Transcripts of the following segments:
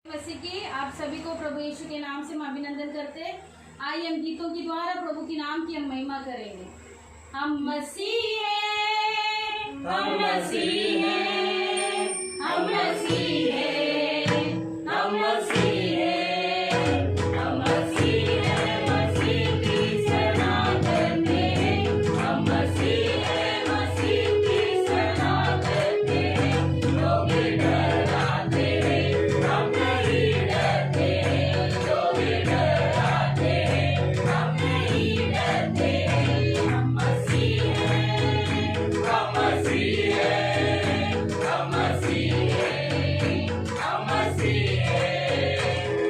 मसीह की आप सभी को प्रभु यीशु के नाम से हम अभिनंदन करते हैं। आइए हम गीतों के द्वारा प्रभु के नाम की हम महिमा करेंगे। हम मसीह हैं, हम मसीह हैं, हम मसीह हैं, हम मसीह हैं, हम मसीह हैं, मसीह की सेना करते हैं। हम मसीह हैं, मसीह की सेना करते हैं। लोग डराते हैं, हम नहीं डरते हैं। लोग डराते हैं, हम नहीं डरते हैं। हम मसीह हैं, हम मसीह हैं, हम मसीह हैं, हम मसीह हैं,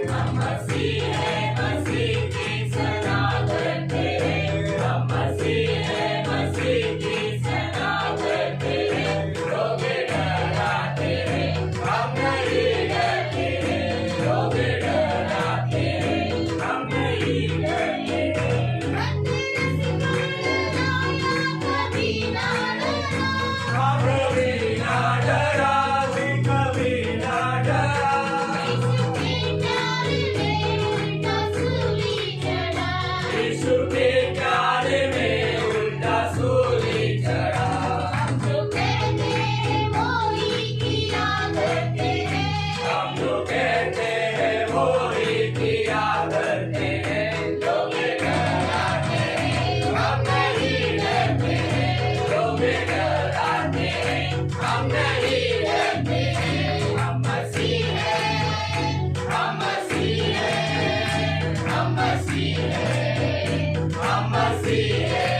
हम मसीह हैं, मसीह की सेना करते हैं। हम मसीह हैं, मसीह की सेना करते हैं। लोग डराते हैं, हम नहीं डरते हैं। लोग डराते हैं, हम नहीं डरते हैं। कभी ना डरा, कभी ना डरा। यीशु के प्यार में उल्टा सूली चढ़ा। हम जो कहते हैं वो ही किया करते हैं। लोग डराते हैं, हम नहीं डरते हैं। लोग डराते हैं, हम नहीं डरते हैं। हम मसीह हैं, हम मसीह हैं, हम मसीह हैं, हम मसीह हैं,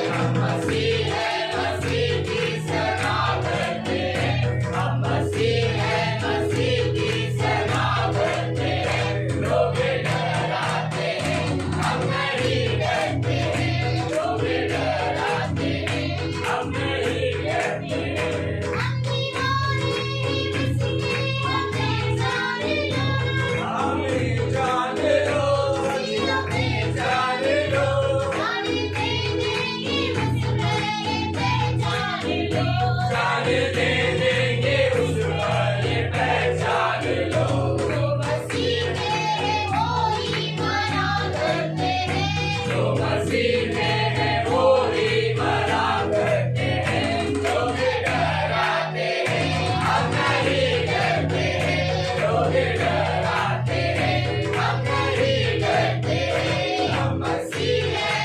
हम मसीह हैं, मसीह की सेना करते हैं। हम मसीह हैं, मसीह की सेना करते हैं। लोग डराते हैं, हम नहीं डरते हैं। लोग डराते हैं, हम नहीं डरते हैं। हमें जान लो, हमें जान लो। जान दे देंगे उस पर ये पहचान लो। जो मसीह में है वो ही मरा करते हैं। लोग डराते हैं, हम नहीं डरते हैं। लोग डराते हैं, हम नहीं डरते हैं। हम मसीह हैं,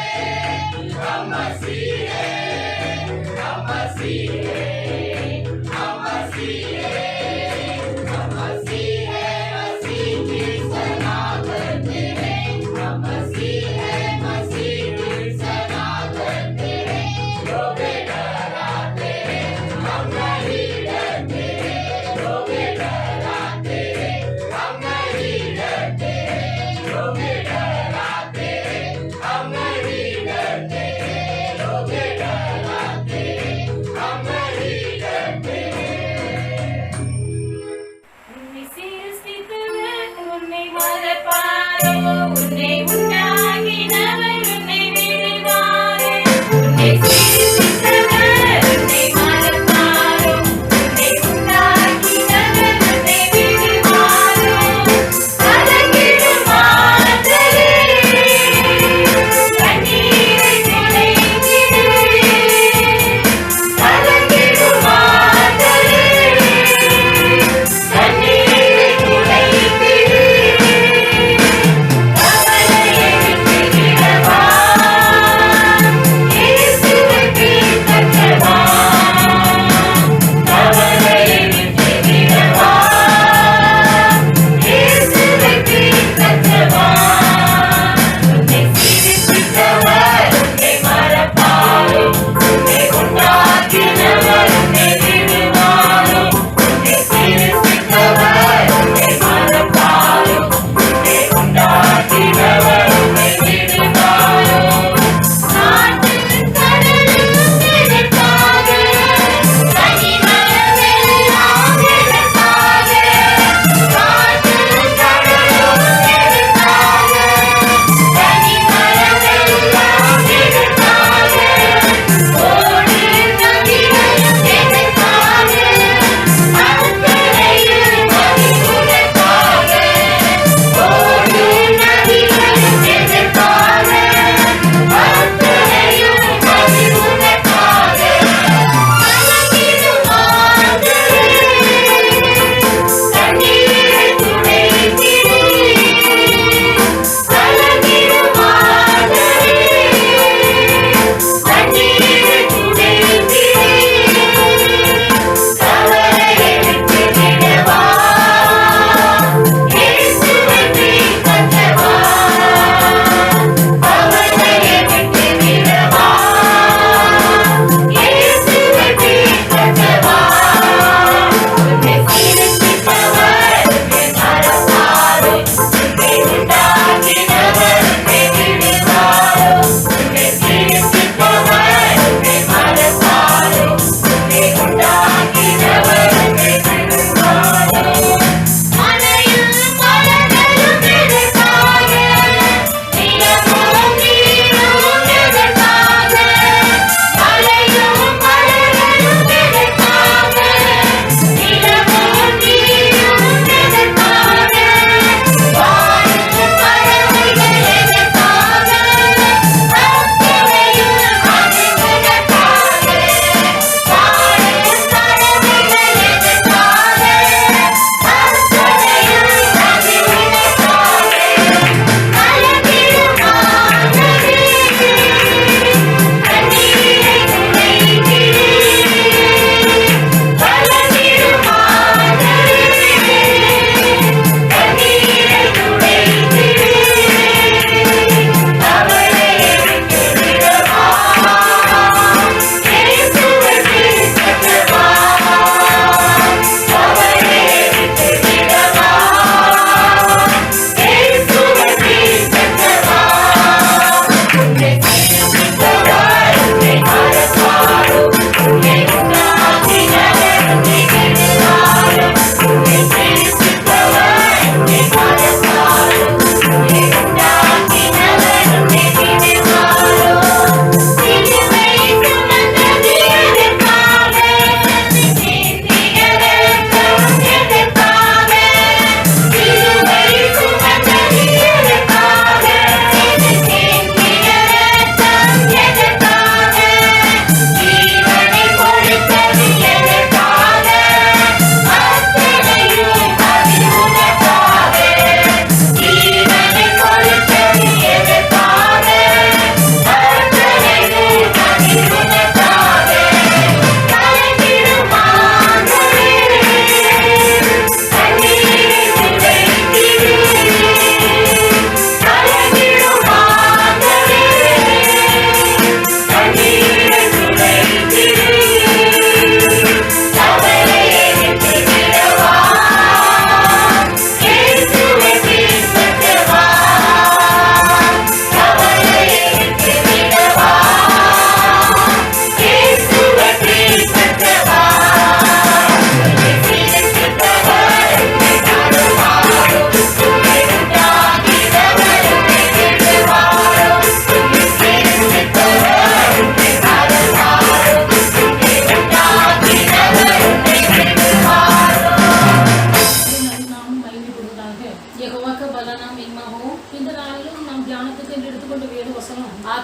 हम मसीह हैं, हम मसीह हैं, हम मसीह हैं, हम मसीह हैं, मसीह की सेना करते हैं। हम मसीह हैं, मसीह की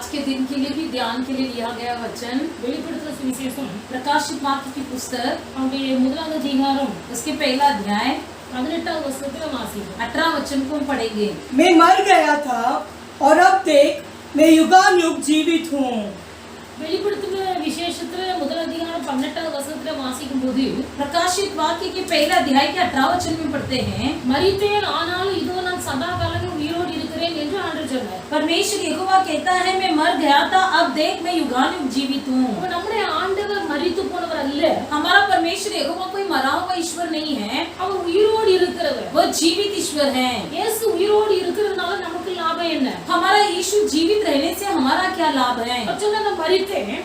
आज के दिन के लिए भी ध्यान के लिए लिया गया वचन வெளிப்படுத்துற சுவிசேஷம் प्रकाशित वाक्य की पुस्तक அவருடைய முதலாவது அதிகாரம் उसके पहला अध्याय 18வது வசனத்துல வாசிப்போம். 18 वचन को हम पढ़ेंगे। मैं मर गया था और अब देख मैं युगानुयुग जीवित हूँ। வெளிப்படுத்துற விசேஷத்துல முதல் அதிகாரம் 18வது வசனத்துல வாசிக்கும் போது प्रकाशित वाक्य के पहला अध्याय के 18 वचन में पढ़ते हैं, மரித்தேன் ஆனாலும் இதோ நான் சதா காலமும் உயிரோடு இருக்கிறேன் என்று ஆண்டவர் சொன்னார். परमेश्वर यहोवा कहता है मैं मर गया था अब देख मैं युगानुयुग जीवित हूँ। அப்ப நம்முடைய ஆண்டவர் மரித்து போனவர் அல்ல, हमारा परमेश्वर यहोवा कोई मरा हुआ ईश्वर नहीं है, அவர் உயிரோடு இருக்கிறவர். वो जीवित ईश्वर है। இயேசு உயிரோடு இருக்கிறதுனால நமக்கு லாபம் என்ன? हमारा यीशु जीवित रहने से हमारा क्या लाभ है? அவர் சொன்னார், நான் மரித்தேன்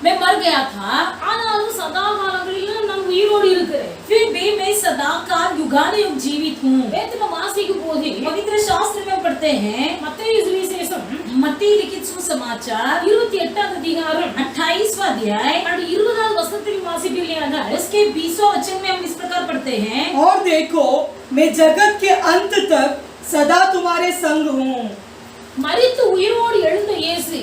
मैं मर गया था ஆனாலும் சதா காலங்களிலும் நான் உயிரோடு இருக்கிறேன். फिर भी मैं सदा काल युगानुयुग जीवित हूँ। வேதத்துல வாசிக்கும் போது पवित्र शास्त्र में पढ़ते हैं, மத்தேயு சுவிசேஷம் मत्ती लिखित सुसमाचार 28வது அதிகாரம் 28वां अध्याय 20வது வசனத்தில் வாசிப்பீர்களானால் उसके 20वां वचन में हम इस प्रकार पढ़ते हैं, और देखो मैं जगत के अंत तक सदा तुम्हारे संग हूँ। மரித்து உயிரோடு எழுந்த இயேசு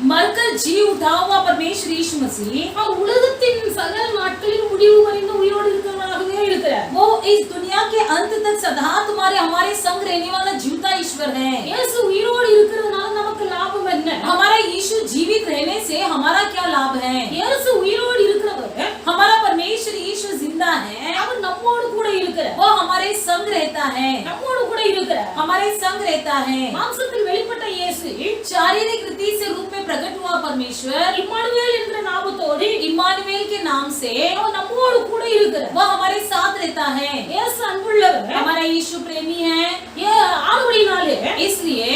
मरकर जी उठा हुआ परमेश्वर यीशु मसीह அவர் உலகத்தின் சகல நாட்களில் முடிவு வரைந்து உயிரோடு இருக்கிறவராகவே இருக்கிறார். वो इस दुनिया के अंत तक सदा तुम्हारे हमारे संग रहने वाला जीवता ईश्वर है। இயேசு உயிரோடு இருக்கிறதுனால நமக்கு லாபம் என்ன? हमारा यीशु जीवित रहने से हमारा क्या लाभ है? இயேசு உயிரோடு இருக்கிறவர், हमारा परमेश्वर यीशु जिंदा है, அவர் நம்மோடு கூட இருக்கிறார். वो हमारे संग रहता है, நம்மோடு கூட இருக்கிறார். हमारे संग रहता है। மாம்சத்தில் வெளிப்பட்ட இயேசு शारीरिक रीति से रूप में प्रकट हुआ परमेश्वर இம்மானுவேல் என்ற நாமத்தோடு इम्मानुएल के नाम से அவர் நம்மோடு கூட இருக்கிறார். वो हमारे साथ रहता है। இயேசு அன்புள்ளவர். हमारा यीशु प्रेमी है, ஆனபடினாலே इसलिए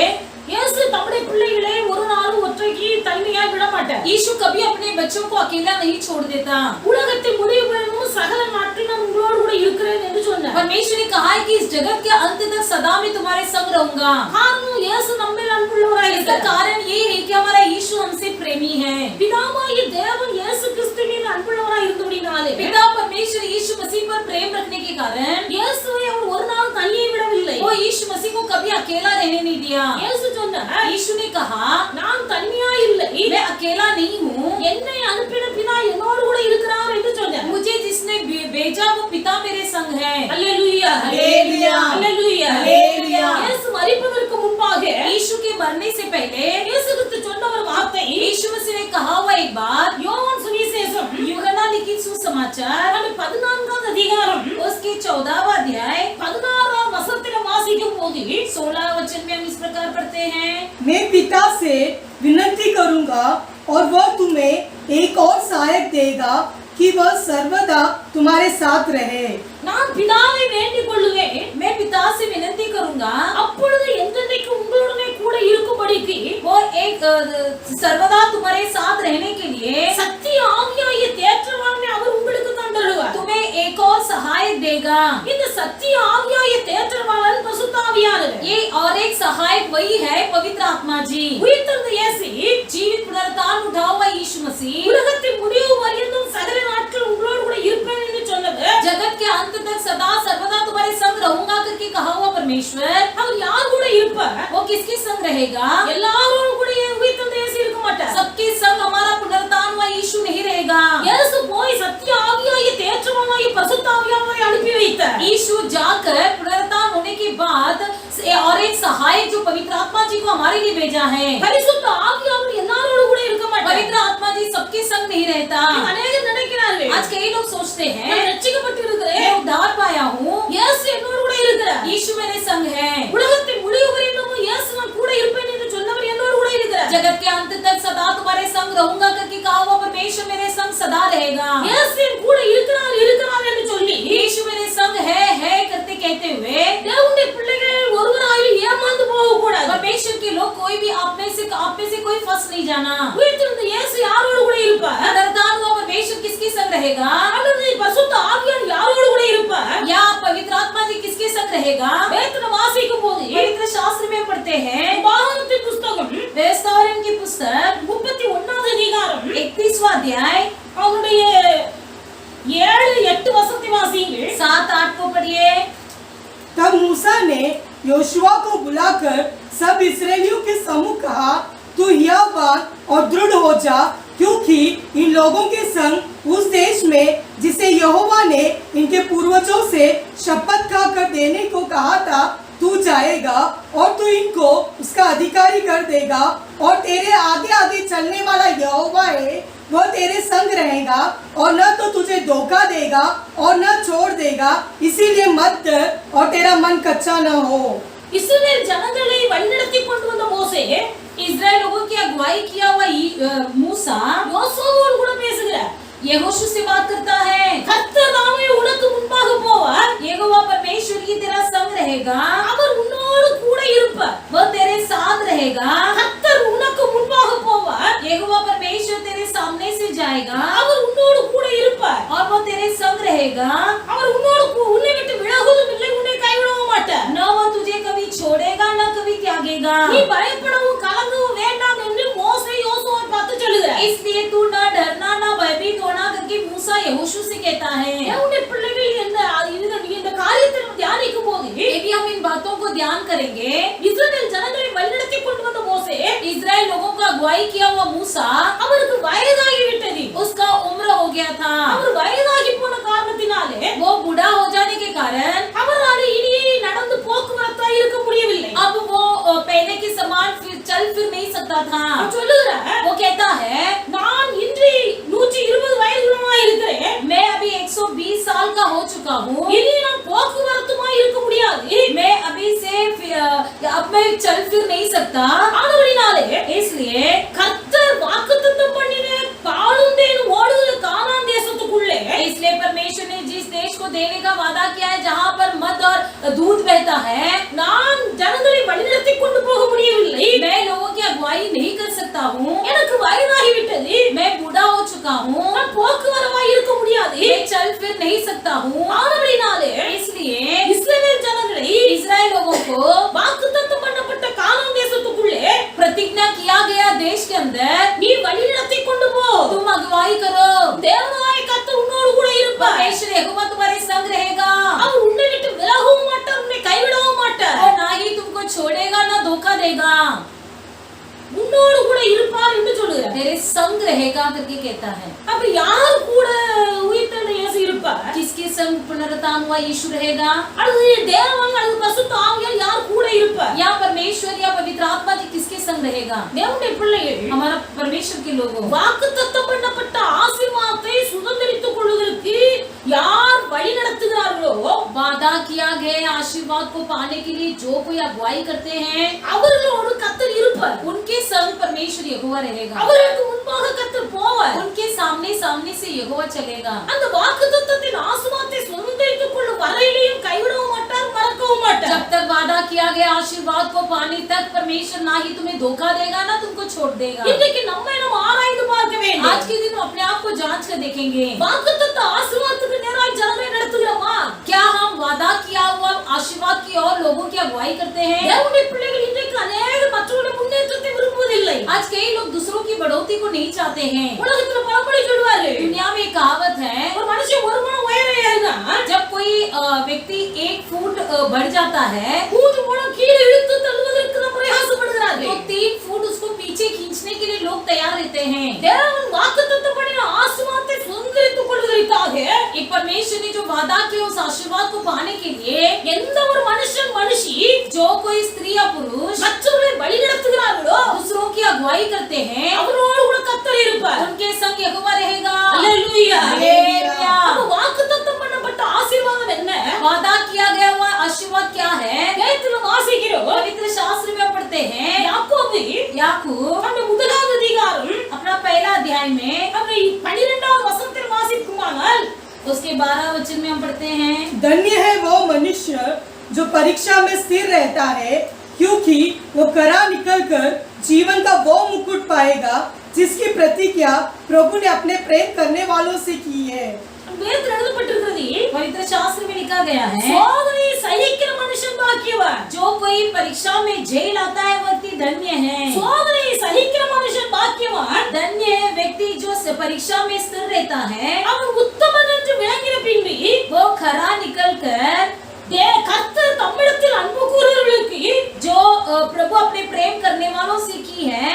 இயேசு தம்முடைய பிள்ளைகளை ஒரு நாளும் ஒற்றைக்கு தனிமையா விட மாட்டார். यीशु कभी अपने बच्चों को अकेला नहीं छोड़ देता। உலகத்தின் முடிவு வரைக்கும் சகல நாட்களில் நான் உங்களோடு கூட இருக்கிறேன் என்று சொன்னார். परमेश्वर ने कहा है कि इस जगत के अंत तक सदा मैं तुम्हारे संग रहूंगा। காரணம் இயேசு நம்மில் அன்புள்ளவராய் इसका இருக்கிறார். कारण ये है कि हमारा यीशु हमसे प्रेमी है। பிதாவாகிய தேவன் இயேசு கிறிஸ்துவின் அன்புள்ளவராய் இருந்தபடினாலே पिता परमेश्वर यीशु मसीह पर प्रेम रखने के कारण இயேசுவை அவர் ஒரு நாள் தனியே விடவில்லை. वो यीशु मसीह को कभी अकेला रहने नहीं दिया। இயேசு சொன்னார், यीशु ने कहा நான் தனியா இல்லை, मैं अकेला नहीं हूँ, என்னை அனுப்பின பிதா என்னோடு கூட இருக்கிறார் என்று சொன்னார். मुझे जिसने भेजा वो पिता मेरे संग है। அல்லேலூயா, அல்லேலூயா, அல்லேலூயா, அல்லேலூயா। இயேசு மரிப்பதற்கு முன்பாக यीशु के मरने से पहले இயேசு கிறிஸ்து சொன்ன ஒரு வார்த்தை यीशु मसीह ने कहा हुआ एक बात, யோவான் சுவிசேஷம் यूहन्ना लिखित सुसमाचार 14வது அதிகாரம் उसके 14वां अध्याय 16வது வசனத்தில் வாசிக்கும் போது 16 वचन में हम इस प्रकार पढ़ते हैं, मैं पिता से विनती करूंगा और वह तुम्हें एक और सहायक देगा कि वह सर्वदा तुम्हारे साथ रहे। நான் பிதாவை வேண்டிக் கொள்ளுவேன், मैं पिता से विनती करूंगा அப்பொழுது என்றென்றைக்கு உங்களுடனே கூட இருக்கும்படிக்கு वो एक सर्वदा तुम्हारे साथ रहने के लिए சக்தி ஆவியாகிய தேற்றவாளனை அவர் உங்களுக்கு தந்தருவார். तुम्हें एक और सहायक देगा। இந்த சக்தி ஆவியாகிய தேற்றவாளன் பரிசுத்த ஆவியானவர். ये और एक सहायक वही है पवित्र आत्मा जी। உயிர்த்தெழுந்த இயேசு जीवित पुनरुत्थान उठा हुआ यीशु मसीह உலகத்தின் முடிவு வரைக்கும் சகல நாட்கள் உங்களோடு கூட இருப்பேன் என்று சொன்னவர். जगत के अंत तक सदा सर्वदा तुम्हारे संग रहूंगा करके कहा हुआ परमेश्वर, அவர் யார் கூட இருப்பார்? वो किसके संग रहेगा? எல்லாரோடும் கூட உயிர்த்தெழுந்த இயேசு இருக்க மாட்டார். सबके संग हमारा पुनरुत्थान हुआ यीशु नहीं रहेगा। இயேசு போய் சத்திய ஆவியாகிய தேற்றவாளனாகிய பரிசுத்த ஆவியானவரை அனுப்பி வைத்தார். यीशु जाकर पुनरुत्थान होने के बाद और एक सहायक जो पवित्र आत्मा जी को हमारे लिए भेजा है। பரிசுத்த ஆவியானவர் எல்லாரோடும் கூட இருக்க மாட்டார். पवित्र आत्मा जी सबके संग नहीं रहता। அநேகர் நினைக்கிறார்கள், आज कई लोग सोचते हैं நான் ரட்சிக்கப்பட்டு இருக்கிறேன், मैं उद्धार पाया हूँ, இயேசு என்னோடு கூட இருக்கிறார். यीशु मेरे संग है, உலகத்தின் முடிவு வரைக்கும் இயேசு நான் கூட இருப்பேன் என்று சொன்னவர் என்னோடு கூட இருக்கிறார். जगत के अंत तक सदा तुम्हारे संग रहूंगा करके कहा हुआ परमेश्वर मेरे संग सदा रहेगा। இயேசு என் கூட இருக்கிறார் இருக்கிறார் என்று சொல்லி यीशु मेरे संग है करते कहते हुए தேவனுடைய பிள்ளைகள் ஒருவராயிலும் ஏமாந்து போக கூடாது. परमेश्वर के लोग कोई भी आप में से कोई फंस नहीं जाना। உயிர்த்தெழுந்த இயேசு யாரோடு கூட இருப்பார்? पुनरुत्थान हुआ परमेश्वर किसके संग रहेगा? அல்லது பரிசுத்த ஆவியானவர் யாரோடு கூட இருப்பார்? या पवित्र आत्मा जी किसके संग रहेगा? வேதத்தை வாசிக்கும் போது पवित्र शास्त्र में पढ़ते हैं, உபாகமத்தின் புத்தகம் व्यवस्थापन की पुस्तक 31வது அதிகாரம் 31वां अध्याय அவருடைய 7-8 வசனத்தை வாசியுங்கள். 7-8 को पढ़िए। तब मूसा ने योशुआ को बुलाकर सब इस्राएलियों के सम्मुख कहा, तू तू हियावान और दृढ़ हो जा, क्योंकि इन लोगों के संग उस देश में जिसे यहोवा ने इनके पूर्वजों से शपथ खाकर देने को कहा था तू जाएगा और तू इनको उसका अधिकारी कर देगा, और तेरे आगे आगे चलने वाला यहोवा है, वह तेरे संग रहेगा और न तो तुझे धोखा देगा और न छोड़ देगा, इसीलिए मत डर और तेरा मन कच्चा न हो। இஸ்ரவேல் ஜனங்களை வழிநடத்தி கொண்டு வந்த மோசே, இஸ்ரேல் लोगों की अगुवाई किया हुआ मूसा யோசுவாவோடு கூட பேசுகிறார்। यहोशू से बात करता है, கர்த்தர் தாமே உனக்கு முன்பாக போவார், यहोवा परमेश्वर ही तेरा संग रहेगा, அவர் உன்னோடு கூட இருப்பார், वह तेरे साथ रहेगा, கர்த்தர் உனக்கு முன்பாக போவார், यहोवा परमेश्वर तेरे सामने से जाएगा, அவர் உன்னோடு கூட இருப்பார், और वो तेरे संग रहेगा, அவர் உன்னோடு உன்னை விட்டு விலகுவதும் இல்லை, உன்னை கைவிடவும் மாட்டார், न वो तुझे कभी छोड़ेगा न कभी त्यागेगा, நீ பயப்படவும் கலங்கவும் வேண்டாம் என்று மோசே யோசுவாவை பார்த்து சொல்லுகிறார்। इसलिए तू न डरना न भयभीत होना करके मूसा यहोशू से कहता है। उन्हें பிள்ளைகள் இந்த காரியத்தை தியானிக்கும் போது यदि हम इन बातों को ध्यान करेंगे, இஸ்ரவேல் ஜனங்களை வழிநடத்தி கொண்டு வந்த மோசே, इस्राएल लोगों का अगुवाई किया हुआ मूसा, அவருக்கு வயதாகி விட்டது, उसका उम्र हो गया था, அவர் வயதாகி போன காரணத்தினாலே, वो बूढ़ा हो जाने के कारण அவரால் இனி நடந்து போக்குவரத்தாய் இருக்க முடியவில்லை, अब वो पहले के समान चल फिर नहीं सकता था, वो कहता है நான் இன்று 120 வயதுள்ளவனாய் இருக்கிறேன், मैं अभी 120 साल का हो चुका हूँ, இனி நான் போக்குவரத்துமாய் இருக்க முடியாது, मैं अभी से अब मैं चल फिर नहीं सकता, ஆனபடினாலே इसलिए கர்த்தர் வாக்குத்தத்தம் பண்ணின பாலும் தேனும் ஓடுகிற கானான் தேசத்துக்குள்ளே, इसलिए परमेश्वर ने जिस देश को देने का वादा किया है जहाँ पर मद और दूध बहता है, நான் ஜனங்களை வழிநடத்தி கொண்டு போக முடியவில்லை, मैं लोगों की अगुवाई नहीं कर सकता हूँ, எனக்கு வயதாகி விட்டது, मैं बूढ़ा हो चुका हूँ, நான் போக்குவரவாய் இருக்க முடியாது, मैं चल फिर नहीं सकता हूँ, ஆனபடினாலே इसलिए இஸ்ரவேல் ஜனங்களை, इस्राएल लोगों को வாக்குத்தத்தம் பண்ணப்பட்ட கானான் தேசத்துக்குள்ளே, प्रतिज्ञा किया गया देश के अंदर நீ வழிநடத்தி கொண்டு போ, तुम अगुवाई करो, தேவனாய் கர்த்தர் உன்னோடு கூட இருப்பார், परमेश्वर यहोवा तुम्हारे संग रहेगा, அவர் உன்னை விட்டு விலகவும் மாட்டார், உன்னை கைவிடவும் மாட்டார், और ना ही तुमको छोड़ेगा ना धोखा देगा, உன்னோடு கூட இருப்பார் என்று சொல்லுகிறார், तेरे संग रहेगा करके कहता है। अब யார் கூட உயிர்த்தெழுந்த இயேசு இருப்பார், किसके संग पुनरुत्थान हुआ यीशु रहेगा, அது தேவன் அல்லது பரிசுத்த ஆவியார் யார் கூட இருப்பார், या परमेश्वर या पवित्र आत्मा जी किसके संग रहेगा, தேவனுடைய பிள்ளைகள், हमारा परमेश्वर के लोगों, வாக்குத்தத்தம் பண்ணப்பட்ட ஆசீர்வாதத்தை சுதந்தரித்துக் கொள்வதற்கு யார் வழி நடத்துகிறார்களோ, वादा किया गया आशीर्वाद को पाने के लिए जो कोई अगुवाई करते हैं, அவர்களோடு கர்த்தர் இருப்பார், उनके संग परमेश्वर यहोवा रहेगा, அவருக்கு முன்பாக கர்த்தர் போவார், उनके सामने सामने से यहोवा चलेगा, அந்த வாக்குத்தத்தத்தின் ஆசீர்வாதத்தை சுதந்தரித்துக் கொள்ளும் வரையிலும் கைவிடவும் மாட்டார், மறக்கவும் மாட்டார், जब तक वादा किया गया आशीर्वाद को पाने तक परमेश्वर ना ही तुम्हें धोखा देगा ना तुमको छोड़ देगा। இன்னைக்கு நம்மை நாம் ஆராய்ந்து பார்க்க வேண்டும், आज के दिन अपने आप को जांच कर देखेंगे, வாக்குத்தத்த ஆசீர்வாதத்துக்கு நேராய் ஜனங்களை நடத்துகிறோமா, क्या हम वादा किया हुआ आशीर्वाद की और लोगों की अगुवाई करते हैं, தேவனுடைய பிள்ளைகள் இன்றைக்கு अनेक மற்றவர்களுடைய முன்னேற்றத்தை விரும்புவதில்லை, आज कई लोग दूसरों की बढ़ोतरी को नहीं चाहते हैं, உலகத்துல பழமொழி சொல்வார்கள், दुनिया में एक कहावत है, ஒரு மனுஷன் ஒரு முழம் உயரம் ஏறினா, जब कोई व्यक्ति 1 फुट बढ़ जाता है, 3 முழம் கீழே இழுத்து தள்ளுவதற்கு பிரயாசப்படுகிறார்கள், तो 3 फुट उसको पीछे खींचने के लिए लोग तैयार रहते हैं, தேவன் வாக்குத்தத்தம் பண்ணின ஆசீர்வாதத்தை சுதந்தரித்துக் கொள்வதற்காக, एक परमेश्वर ने जो वादा किया उस आशीर्वाद को पाने के लिए, எந்த ஒரு மனுஷன் மனுஷி, जो कोई स्त्री या पुरुष மற்றவர்களை வழி நடத்துகிறார்களோ, दूसरों की अगुवाई करते हैं, அவரோடு கூட கர்த்தர் இருப்பார், उनके संग यहोवा रहेगा, हालेलुया, हालेलुया। अब வாக்குத்தத்தம் பண்ணப்பட்ட ஆசீர்வாதம் என்ன, वादा किया गया हुआ आशीर्वाद क्या है, வேதத்துல வாசிக்கிறோம், पवित्र शास्त्र में पढ़ते हैं, याकूब अपने முதலாவது அதிகாரம் अपना पहला अध्याय में अपने 12வது वचनத்தில் வாசிக்குமானால் उसके 12 वचन में हम पढ़ते हैं, धन्य है वो मनुष्य जो परीक्षा में स्थिर रहता है, क्योंकि वो करा निकलकर जीवन का वो मुकुट पाएगा जिसकी प्रतिज्ञा प्रभु ने अपने प्रेम करने वालों से की है। पवित्र शास्त्र में लिखा गया है, சோதனை சகிக்கிற மனுஷன் பாக்கியவான், जो कोई परीक्षा में जय लाता है व्यक्ति धन्य है, சோதனை சகிக்கிற மனுஷன் பாக்கியவான், धन्य है व्यक्ति जो परीक्षा में स्थिर रहता है, அவன் உத்தமன் என்று விளங்கின பின்பு वो खरा निकलकर கர்த்தர் தம்மிடத்தில் அன்பு கூறுகிறவர்களுக்கு, जो प्रभु अपने प्रेम करने वालों से की है,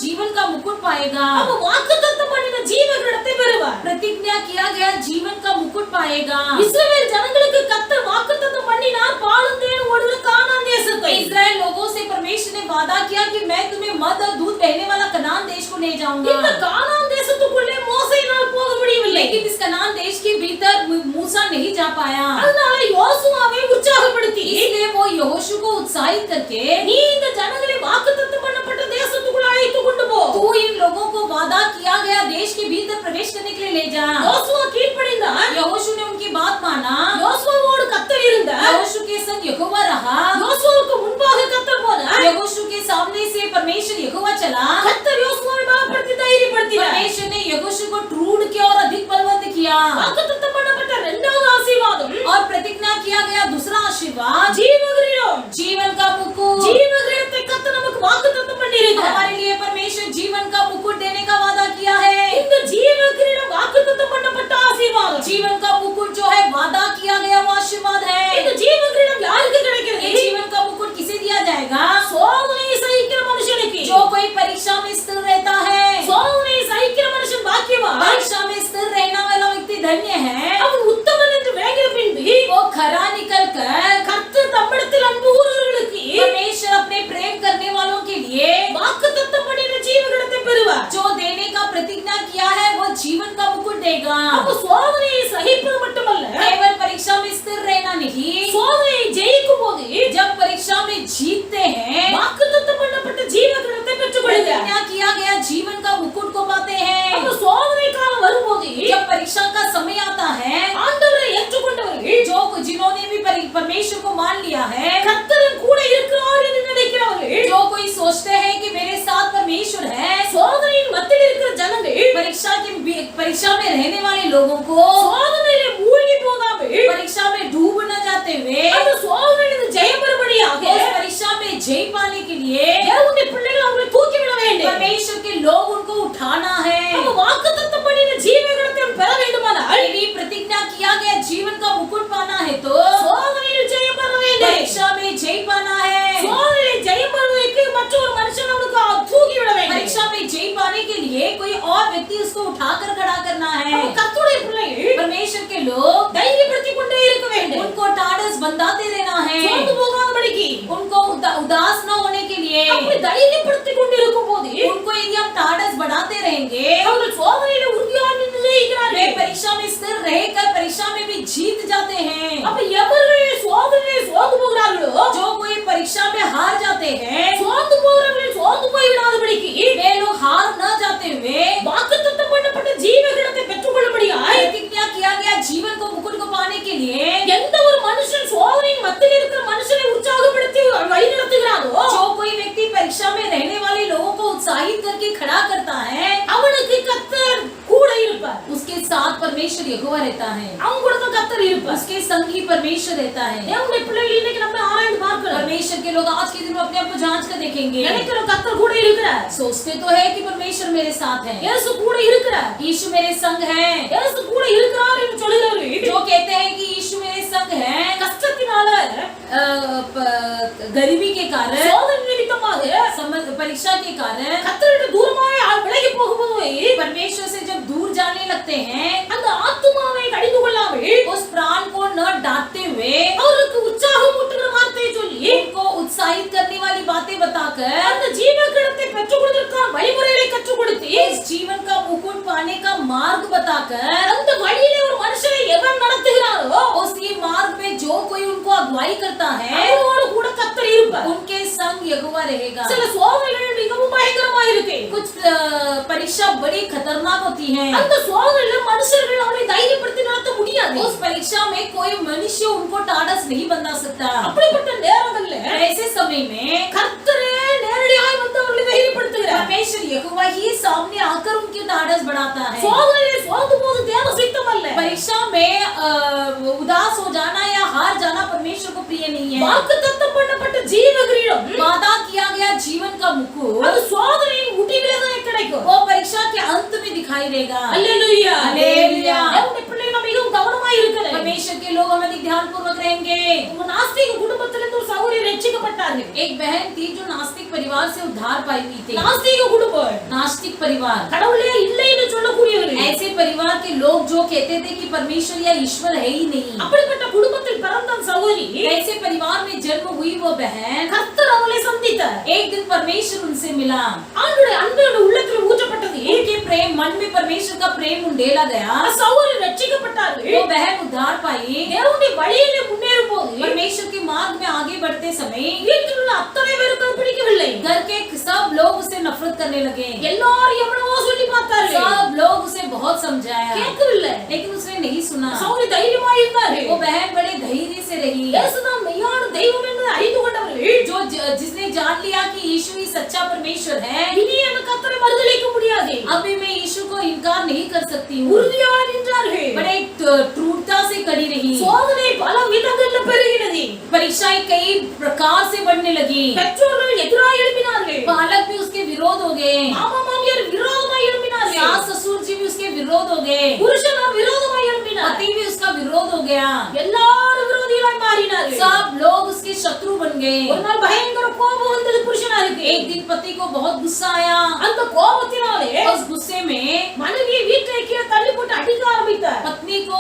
जीवन का मुकुट पाएगा। அப்ப வாக்குத்தத்தம் பண்ணின ஜீவ கிரீடத்தை பெறுவார். प्रतिज्ञा किया गया जीवन का मुकुट पाएगा। இஸ்ரவேல் ஜனங்களுக்கு கர்த்தர் வாக்குத்தத்தம் பண்ணினார் பாலும் தேனும் ஓடுகிற கானான் தேசத்தை. इस्राएल लोगों से परमेश्वर ने वादा किया कि मैं तुम्हें मद और दूध बहने वाला कनान देश को ले जाऊंगा। இந்த கானான் தேசத்துக்குள்ளே மோசேயினால் போக முடியவில்லை. लेकिन इस कनान देश के भीतर मूसा नहीं जा पाया। அதனால யோசுவாவை உற்சாகப்படுத்தி इसलिए वो यहोशू को उत्साहित करके நீ இந்த ஜனங்களை வாக்குத்தத்தம் பண்ணப்பட்ட தேசத்துக்குள்ள அழைத்து கொண்டு போ. तू इन लोगों को वादा किया गया देश के भीतर प्रवेश करने के लिए ले जा। யோசுவா கீழ்ப்படிந்தான். यहोशू ने उनकी बात माना। யோசுவாவோடு கர்த்தர் இருந்தார். यहोशू के संग यहोवा रहा। யோசுவாவுக்கு முன்பாக கர்த்தர் போனார். यहोशू के सामने से परमेश्वर यहोवा चला। கர்த்தர் யோசுவாவை பலப்படுத்தி தைரியப்படுத்தினார். परमेश्वर ने यहोशू को ट्रूड किया और अधिक बलवंत किया। வாக்குத்தத்தம் பண்ணப்பட்ட இரண்டாவது ஆசீர்வாதம் और प्रतिज्ञा किया गया दूसरा आशीर्वाद ஜீவ கிரீடம். जीवन का मुकुट। ஜீவ கிரீடத்தை கர்த்தர் நமக்கு வாக்குத்தத்தம் பண்ணியிருக்கிறார். हमारे लिए परमेश्वर जीवन का मुकुट देने का वादा किया है। இந்த ஜீவ கிரீடம் வாக்குத்தத்தம் பண்ணப்பட்ட ஆசீர்வாதம். जीवन का मुकुट जो है वादा किया गया वो आशीर्वाद இந்த है। ஜீவ கிரீடம் யாருக்கு ये கிடைக்கிறது? जीवन का मुकुट किसे दिया जाएगा? சோதனையை சகிக்கிற மனுஷனுக்கு. जो कोई परीक्षा में स्थिर रहता है। சோதனையை சகிக்கிற மனுஷன் பாக்கியவான். परीक्षा में स्थिर रहने वाला व्यक्ति धन्य है। அவன் உத்தமன் என்று விளங்கின பின்பு वो खरा निकल कर கர்த்தர் தம்மிடத்தில் அன்பு கூறுகிறவர்களுக்கு परमेश्वर अपने प्रेम करने वालों के लिए வாக்குத்தத்தம் பண்ணின ஜீவ கிரீடத்தை பெறுவார். जो देने का प्रतिज्ञा किया है वो जीवन का मुकुट देगा। அப்ப சோதனையை சகிப்பது மட்டுமல்ல, केवल परीक्षा में स्थिर रहना नहीं, சோதனையை ஜெயிக்கும் போது जब परीक्षा में जीतते हैं வாக்குத்தத்தம் பண்ணப்பட்ட ஜீவ கிரீடத்தை பெற்றுக்கொள்கிறார். प्रतिज्ञा किया गया जीवन का मुकुट को पाते அப்ப हैं। சோதனை காலம் வரும்போது जब परीक्षा का समय आता है ஆண்டவரை ஏற்றுக்கொண்டவர்கள் जो जिन्होंने भी परमेश्वर को मान लिया है, கர்த்தரின் கூட இருக்கிறார் என்று நினைக்கிறவர்கள் जो कोई सोचते हैं कि मेरे साथ परमेश्वर है, சோதனையின் மத்தியில் இருக்கிற ஜனங்கள் परीक्षा में रहने वाले लोगों को சோதனையிலே மூழ்கி போகாமல் परीक्षा में डूब न जाते हुए அந்த சோதனையிலிருந்து ஜெயம் பெறும்படியாக उस परीक्षा में जय पाने के लिए தேவனுடைய பிள்ளைகள் அவர்களை தூக்கி விட வேண்டும். परमेश्वर के लोग उनको उठाना है। நம்ம வாக்குத்தத்தம் பண்ணின ஜீவ கிரீடத்தை பெற வேண்டுமானால் यदि प्रतिज्ञा किया गया जीवन का मुकुट पाना है तो சோதனையில் ஜெயம் பெற வேண்டும். परीक्षा में जय पाना है। சோதனையில் ஜெயம் பெறுவதற்கு மற்றொரு மனுஷன் அவனுக்கு தூக்கி விட வேண்டும். परीक्षा में जय पाने के लिए कोई और व्यक्ति उसको उठाकर खड़ा करना है। நம்ம கர்த்தருடைய பிள்ளைகள் परमेश्वर के लोग தைரியப்படுத்திக் கொண்டே இருக்க வேண்டும். उनको टाढ़स बंधाते रहना சோர்ந்து है, போகாதபடிக்கு उनको उदास न होने के लिए। அப்படி தைரியப்படுத்திக் கொண்டு இருக்கும்போது उनको यदि हम टाढ़स बढ़ाते रहेंगे, அவர்கள் சோதனையில உறுதியாக நின்று वे ஜெயிக்கிறார்கள். परीक्षा में स्थिर रहकर परीक्षा में भी जीत जाते हैं। அப்ப எவர்கள் சோதனையிலே சோர்ந்து போகிறார்களோ जो कोई परीक्षा में हार जाते हैं, சோர்ந்து போகிறவர்கள் சோர்ந்து போய் விடாதபடிக்கு वे लोग हार न जाते हुए வாக்குத்தத்தம் பண்ணப்பட்ட ஜீவ கிரீடத்தை பெற்றுக்கொள்ளும்படியாய் प्रतिज्ञा किया गया जीवन को मुकुट को पाने के लिए எந்த ஒரு மனுஷன் சோதனையின் மத்தியில் இருக்கிற மனுஷனை உற்சாகப்படுத்தி வழி நடத்துகிறானோ जो कोई व्यक्ति परीक्षा में रहने वाले लोगों को उत्साहित करके खड़ा करता है, அவனுக்கு கர்த்தர் கூட இருப்பார். उसके साथ परमेश्वर यहोवा रहता है, அவன் கூட தான் கர்த்தர் இருப்பார். उसके संग ही परमेश्वर रहता है। தேவனுடைய பிள்ளைகள் இன்னைக்கு நம்ம ஆராய்ந்து பார்க்கிறோம். परमेश्वर के लोग आज के दिन में अपने आप को जांच कर देखेंगे। நினைக்கிறோம் கர்த்தர் கூட இருக்கிறார். सोचते तो है कि परमेश्वर मेरे साथ है, இயேசு கூட இருக்கிறார். यीशु मेरे संग है। இயேசு கூட இருக்கிறார் என்று சொல்கிறவர்கள் जो कहते हैं कि यीशु मेरे संग है, கஷ்டத்தினால गरीबी के कारण, சோதனை நிமித்தமாக परीक्षा के कारण கர்த்தருக்கு தூரமாய் விலகி போகும்போது परमेश्वर से जब दूर जाने लगते हैं, அந்த ஆத்துமாவை கடிந்து கொள்ளாமல் उस प्राण को न डांटते हुए அவருக்கு உற்சாகம் ஊட்டுகிற வார்த்தையை சொல்லி उनको उत्साहित करने वाली बातें बताकर அந்த ஜீவ கிரீடத்தை பெற்றுக்கொள்வதற்கான வழிமுறைகளை கற்றுக் கொடுத்து इस जीवन का मुकुट पाने का मार्ग बताकर அந்த வழியிலே ஒரு மனுஷனை எவன் நடத்துகிறாரோ उस ये मार्ग में जो कोई उनको अगुवाई करता है, அவனோடு கூட கர்த்தர் இருப்பார். उनके संग यहोवा रहेगा। சில சோதனைகள் மிகவும் பயங்கரமா இருக்கு. कुछ परीक्षा बड़ी खतरनाक होती है। அந்த சோதனையில மனுஷர்கள் அவனை தைரியப்படுத்தி நடத்த முடியாது. उस परीक्षा में कोई मनुष्य उनको टाढ़स नहीं बंधा सकता। அப்படிப்பட்ட நேரங்கள்ல ऐसे समय में கர்த்தரே நேரடியாய் வந்து அவர்களை தைரியப்படுத்துகிறார். परमेश्वर यहोवा ही सामने आकर उनकी टाढ़स बढ़ाता है। சோதனையிலே சோர்ந்து போது தேவ சித்தம் அல்ல. परीक्षा में उदास हो जाना या हार जाना परमेश्वर को प्रिय नहीं है। வாக்குத்தத்தம் பண்ணப்பட்ட ஜீவ கிரீடம் वादा किया गया जीवन का मुकुट அது சோதனையின் முடிவிலே தான் கிடைக்கும். वो परीक्षा के अंत में दिखाई देगा। அல்லேலூயா அல்லேலூயா। தேவனுடைய பிள்ளைகள் நாம் மிகவும் கவனமாய் இருக்கணும். परमेश्वर के लोग हमें ध्यान पूर्वक रहेंगे। உங்க நாஸ்திக குடும்பத்திலிருந்து ஒரு சகோதரி ரட்சிக்கப்பட்டார்கள். एक बहन थी जो नास्तिक परिवार से उद्धार पाई हुई थी। நாஸ்திக குடும்பம், नास्तिक परिवार, கடவுளே இல்லைன்னு சொல்லக்கூடியவர்கள், ऐसे परिवार के लोग जो कहते थे कि परमेश्वर या ईश्वर है ही नहीं। அப்படிப்பட்ட குடும்பத்தில் பிறந்த சகோதரி ऐसे परिवार में जन्म हुई वो बहन, கர்த்தர் அவளை சந்தித்தார். एक दिन परमेश्वर उनसे मिला। ஆண்டவருடைய அன்பு உள்ளத்தில் ஊற்றப்பட்டது. उनके प्रेम, मन में परमेश्वर का प्रेम उंडेला गया। சகோதரி ரட்சிக்கப்பட்டார்கள். वो बहन उद्धार पाई। தேவனுடைய வழியிலே முன்னேறும் போது परमेश्वर के मार्ग में आगे बढ़ते समय வீட்டில் உள்ள அத்தனை பேருக்கு அது பிடிக்கவில்லை. घर के सब लोग उसे नफरत करने लगे। எல்லாரும் எவ்வளவோ சொல்லி பார்த்தார்கள், सब लोग उसे बहुत समझाया, கேட்கவில்லை. लेकिन उसने नहीं सुना। சகோதரி தைரியமா இருந்தார்கள். वो बहन बड़े धैर्य से रही। இயேசுதான் மெய்யான தெய்வம் என்று அறிந்து கொண்டவர்கள் जिसने जान लिया कि यीशु ही सच्चा परमेश्वर है, இனி அந்த கர்த்தரை மறுதலிக்க முடியாது. अभी मैं यीशु को इनकार नहीं कर सकती हूँ। உறுதியாக நின்றார்கள். बड़े दृढ़ता से खड़ी रही। சோதனை பல விதங்கள்ல பெருகினது. परीक्षाएं कई प्रकार से बढ़ने लगी। பெற்றோர்கள் எதிராக எழுப்பினார்கள். बालक भी उसके विरोध हो गए। மாமா மாமியார் விரோதமாக எழுப்பினார்கள். सास ससुर जी भी उसके विरोध हो गए। புருஷனார் விரோதமாக எழுப்பினார். पति भी उसका विरोध हो गया। எல்லாரும் விரோதிகளாய் மாறினார்கள். सब लोग उसके शत्रु बन गए। ஒரு நாள் பயங்கர கோபம் வந்தது புருஷனாருக்கு. एक दिन पति को बहुत गुस्सा आया। அந்த கோபத்தினாலே उस गुस्से में மனைவியை வீட்டை கீழே தள்ளி போட்டு அடிக்க ஆரம்பித்தார். पत्नी को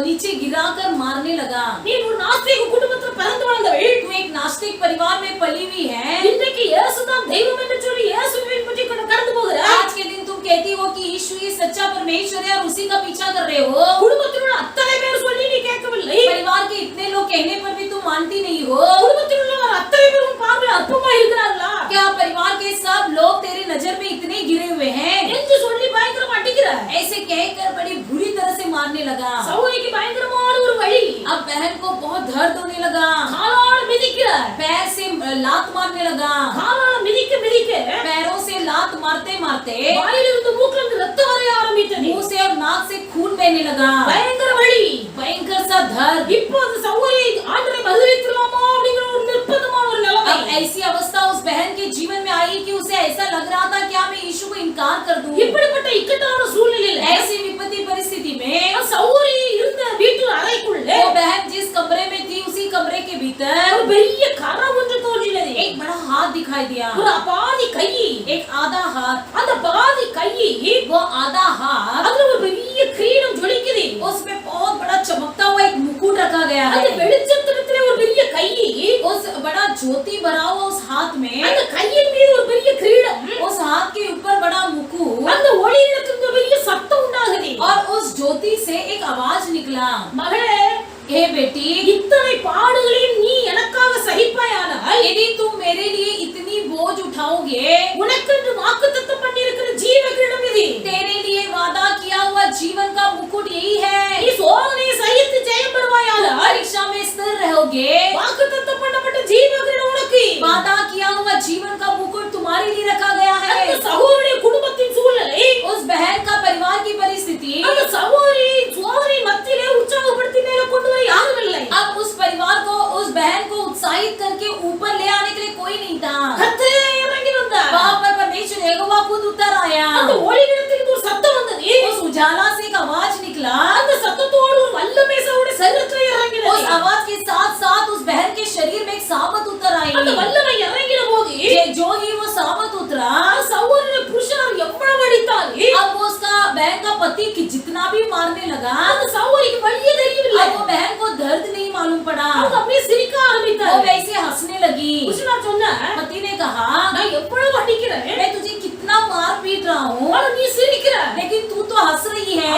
नीचे गिराकर मारने लगा। நீ ஒரு நாஸ்திக குடும்பத்தில் பிறந்து வளர்ந்தவள். तू एक नास्तिक परिवार में पली हुई है। இன்றைக்கு இயேசுதான் தெய்வம் என்று சொல்லி இயேசுவின் பற்றி கடந்து போகிறாய். आज के दिन तुम कहती हो कि यीशु ही सच्चा परमेश्वर है और उसी का पीछा कर रहे हो। குடும்பத்தில் உள்ள அத்தனை பேர் சொல்லி நீ கேட்கவில்லை. परिवार के इतने लोग कहने पर भी तुम मानती नहीं हो। குடும்பத்தில் உள்ளவர் அத்தனை பேர் உன் பார்வையில் அற்பமா இருக்கிறார்களா? क्या परिवार के सब लोग तेरे नजर में इतने गिरे हुए हैं? என்று சொல்லி பயங்கரமா அடிக்கிறார். ऐसे कहकर बड़ी बुरी तरह से मारने लगा। சகோதரிக்கு பயங்கரமான ஒரு வழி. अब बहन को बहुत दर्द होने लगा। காலால மிதிக்கிறார். पैर से लात मारने लगा। காலால மிதிக்க மிதிக்க पैरों से लात मारते मारते வாயிலிருந்து மூக்கிலிருந்து ரத்தம் வர ஆரம்பித்தது. मुंह से और नाक से खून बहने लगा। பயங்கர வழி. भयंकर सा दर्द। இப்போது சகோதரி ஆண்டவரை பதிலிக்கலாமா அப்படிங்கிற ஒரு நிர்பந்தமான ஒரு நிலைமை. अब ऐसी अवस्था उस बहन के जीवन में आई कि उसे ऐसा लग रहा था क्या मैं यीशु को इनकार कर दूं। இப்படிப்பட்ட இக்கட்டான சூழ்நிலையில ऐसी विपत्ति परिस्थिति में சகோதரி இருந்த வீட்டு அறைக்குள்ள वो बहन जिस कमरे में थी उसी कमरे के भीतर ஒரு பெரிய கரம் ஒன்று தோன்றினது. एक बड़ा हाथ दिखाई दिया। ஒரு பாதி கை, एक आधा हाथ। அந்த பாதி கை वो आधा हाथ, அதுல ஒரு பெரிய கிரீடம் ஜொலிக்குது. उसमें बहुत बड़ा चमकता हुआ एक मुकुट रखा गया அந்த है। வெளிச்சத்திலே ஒரு பெரிய கை, उस बड़ा ज्योति भरा हुआ उस हाथ में, அந்த கையின் மீது ஒரு பெரிய கிரீடம், उस हाथ के ऊपर बड़ा मुकुट, அந்த ஒளியிலிருந்து ஒரு பெரிய சத்தம் உண்டாகுது. और उस ज्योति से एक आवाज निकला, மகளே, हे बेटी, இத்தனை பாடுகளையும் நீ எனக்காக சகிப்பாயானால் यदि तुम मेरे लिए इतनी बोझ उठाओगे, உனக்கென்று வாக்குத்தத்தம் பண்ணியிருக்கிற ஜீவ கிரீடம் இது. तेरे लिए वादा किया हुआ जीवन का मुकुट यही है। நீ சோதனையை சகித்து ஜெயம் பெறுவாயானால் परीक्षा में स्थिर रहोगे, வாக்குத்தத்தம் பண்ணப்பட்ட ஜீவ கிரீடம் உனக்கு. वादा किया हुआ जीवन का मुकुट तुम्हारे लिए रखा गया அந்த है। சகோதரி குடும்பத்தின் சூழ்நிலை, उस बहन का परिवार की परिस्थिति, அந்த சகோதரி சோதனை மத்தியிலே உற்சாகப்படுத்தி மேலே கொண்டு வர யாரும் இல்லை. अब उस परिवार को, उस बहन को उत्साहित करके ऊपर ले आने के लिए कोई नहीं था। கர்த்தரே இறங்கி வந்தார். वहाँ पर परमेश्वर यहोवा खुद उतर आया। அந்த ஒளியிலிருந்து ஒரு சத்தம் வந்தது. उस उजाला से एक आवाज निकला। அந்த சத்தத்தோடு ஒரு வல்லமை சகோதரி சரீரத்திலே இறங்கினது. उस आवाज के साथ साथ उस बहन के शरीर में एक सामत उतर அந்த आई। வல்லமை இறங்கின போது जो ही वो सामत उतरा, அந்த சகோதரி புருஷன் எவ்வளவு அடித்தார். अब वो उसका बहन का पति की जितना भी मारने लगा, அந்த சகோதரிக்கு வழியே தெரியவில்லை. अब वो बहन को दर्द नहीं मालूम पड़ा। அவங்க அப்படியே சிரிக்க वो ஆரம்பித்தார். वैसे हंसने लगी। புருஷன் சொன்னா, पति ने कहा, நான் எவ்வளவு அடிக்கிறேன், मैं तुझे कितना मार पीट रहा हूँ, ஆனா நீ சிரிக்கிற. लेकिन तू तो हंस रही है।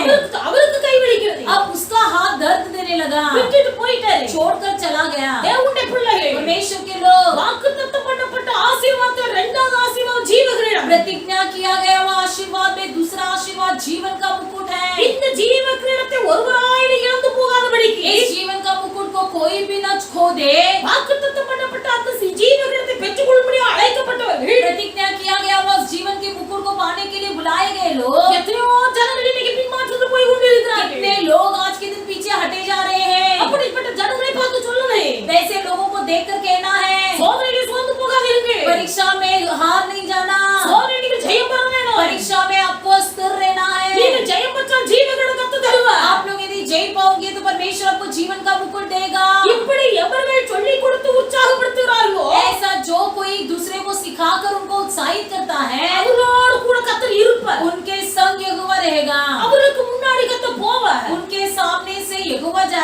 அவருக்கு கை வலிக்கிறது. अब उसका हाथ दर्द देने लगा, விட்டுட்டு போயிட்டாரு. छोड़कर चला गया। தேவனுடைய பிள்ளைகள், परमेश्वर के लोग, வாக்குத்தத்தம் பண்ணப்பட்ட ஆசீர்வாதத்தில் இரண்டாவது ஆசீர்வாதம் ஜீவ கிரீடம். प्रतिज्ञा किया गया वो आशीर्वाद में दूसरा आशीर्वाद जीवन का मुकुट है। இந்த ஜீவ கிரீடத்தை ஒருவராயிலும் இழந்து போகாதபடிக்கு इस जीवन का मुकुट को कोई भी न खो दे। வாக்குத்தத்தம் பண்ணப்பட்ட அந்த ஜீவ கிரீடத்தை பெற்றுக்கொள்ளும்படி அழைக்கப்பட்டவர்கள், प्रतिज्ञा किया गया वो उस जीवन के मुकुट को पाने के लिए बुलाए गए लोग, எத்தனையோ ஜனங்கள் இன்னைக்கு பின்மாற்றத்து போய் கொண்டிருக்கிறார்கள். कितने लोग आज के दिन पीछे हटे जा रहे हैं। அப்படிப்பட்ட ஜனங்களை பார்த்து சொல்லுவே, वैसे लोगों को देखकर कहना है, சோதனையிலே சோர்ந்து போகாதீர்கள். परीक्षा में हार नहीं जाना, சோதனையில ஜெயம் பெற வேணும். परीक्षा में आपको स्थिर रहना है। நீங்க ஜெயம் பெற்றா ஜீவ கிரீடம் கத்து தருவார். आप लोग यदि जय पाओगे तो परमेश्वर आपको जीवन का मुकुट देगा। இப்படி எவர்கள் சொல்லிக் கொடுத்து உற்சாகப்படுத்துகிறார்களோ, ऐसा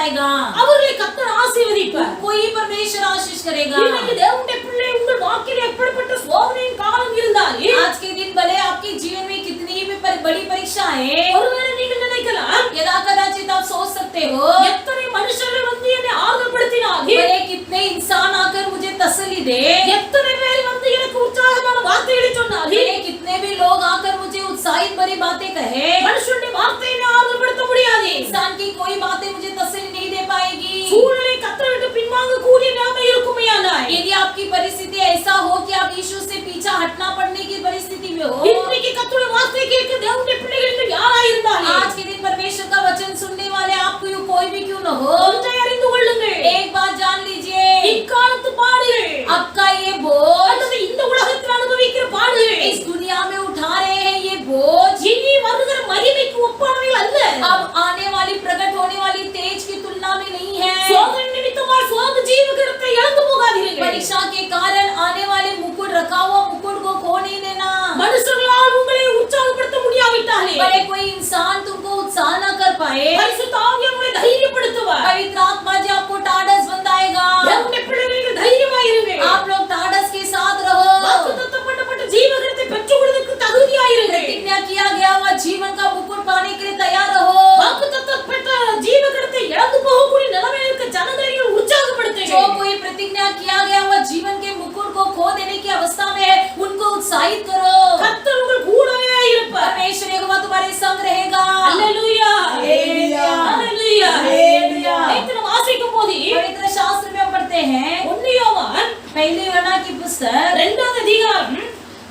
जाएगा, அவர்களை கர்த்தர் ஆசீர்வதிப்பார், कोई परमेश्वर आशीष करेगा। இன்னைக்கு தேவனுடைய பிள்ளை உங்கள் வாழ்க்கையில் எப்படிப்பட்ட சோதனையின் காலம் இருந்தாலும், आज के दिन भले आपके जीवन में कितनी भी बड़ी परीक्षाएं, ஒருவேளை நீங்கள் நினைக்கலாம், यदा कदाचित आप सोच सकते हो, எத்தனை மனுஷர்கள் வந்து என்னை ஆறுதல்படுத்தினாலும், भले कितने इंसान आकर मुझे तसल्ली दे, எத்தனை பேர் வந்து எனக்கு உற்சாகமான வார்த்தைகளை சொன்னாலும், भले कितने भी लोग आकर मुझे उत्साहित भरी बातें कहे, மனுஷனுடைய வார்த்தையை ஆறுதல்படுத்த முடியாது, इंसान की कोई बातें मुझे तसल्ली नहीं दे पाएगी। சூழ்நிலை கர்த்தரை விட்டு பின்வாங்க கூடிய நிலைமை இருக்குமேயானால், यदि आपकी परिस्थिति ऐसा हो कि आप यीशु से पीछा हटना पड़ने की परिस्थिति में हो, இன்னைக்கு கர்த்தருடைய வார்த்தையை கேட்க தேவனுடைய பிள்ளைகள் யாராய் இருந்தாலும், आज के दिन परमेश्वर का वचन सुनने वाले आपको कोई भी क्यों न हो, ஒன்றை அறிந்து கொள்ளுங்கள், एक बात जान लीजिए, இக்காலத்து பாடுகள், आपका ये बोझ, அல்லது இந்த உலகத்தில் அனுபவிக்கிற பாடுகள், इस दुनिया में उठा रहे हैं ये बोझ, இனி வருகிற மகிமைக்கு ஒப்பானவைகள் அல்ல, अब आने वाली प्रकट होने वाली तेज की तुलना में नहीं है। சோதனை நிமித்தமாய் சுவாப ஜீவகரத்தை இழந்து போகாதீர்கள், परीक्षा के कारण आने वाले मुकुट, रखा हुआ मुकुट को खो नहीं देना। மனுஷர்களால் உங்களை உற்சாகப்படுத்த முடியாவிட்டாலே, भले कोई इंसान तुमको उत्साह न कर पाए, பரிசுத்த ஆவியானவர் உங்களை தைரியப்படுத்துவார், पवित्र आत्मा जी आपको टाडस बंधाएगा। தேவனுடைய பிள்ளைகள் தைரியமாய் இருங்கள், आप लोग टाडस के साथ रहो, வாக்குத்தத்தம் பண்ணப்பட்ட ஜீவகரத்தை பெற்றுக்கொள்வதற்கு தகுதியாய் இருங்கள், प्रतिज्ञा किया गया हुआ जीवन का मुकुट पाने के लिए तैयार रहो। வாக்குத்தத்தம் பெற்ற ஜீவகரத்தை இழந்து போகக்கூடிய நிலைமையில் இருக்க ஜனங்களை உற்சாகப்படுத்துங்கள், जो कोई प्रतिज्ञा किया गया हुआ जीवन के मुकुट को खो देने की अवस्था में है, उनको उत्साहित करो, கர்த்தர் உங்கள் கூடவே இருப்பார், परमेश्वर यहोवा तुम्हारे संग रहेगा। Hallelujah, hallelujah, hallelujah, hallelujah. एक दिन वासिக்கும் போது पवित्र शास्त्र में हम पढ़ते हैं, 1 யோவான் पहली योना की पुस्तक 2वां अधिकार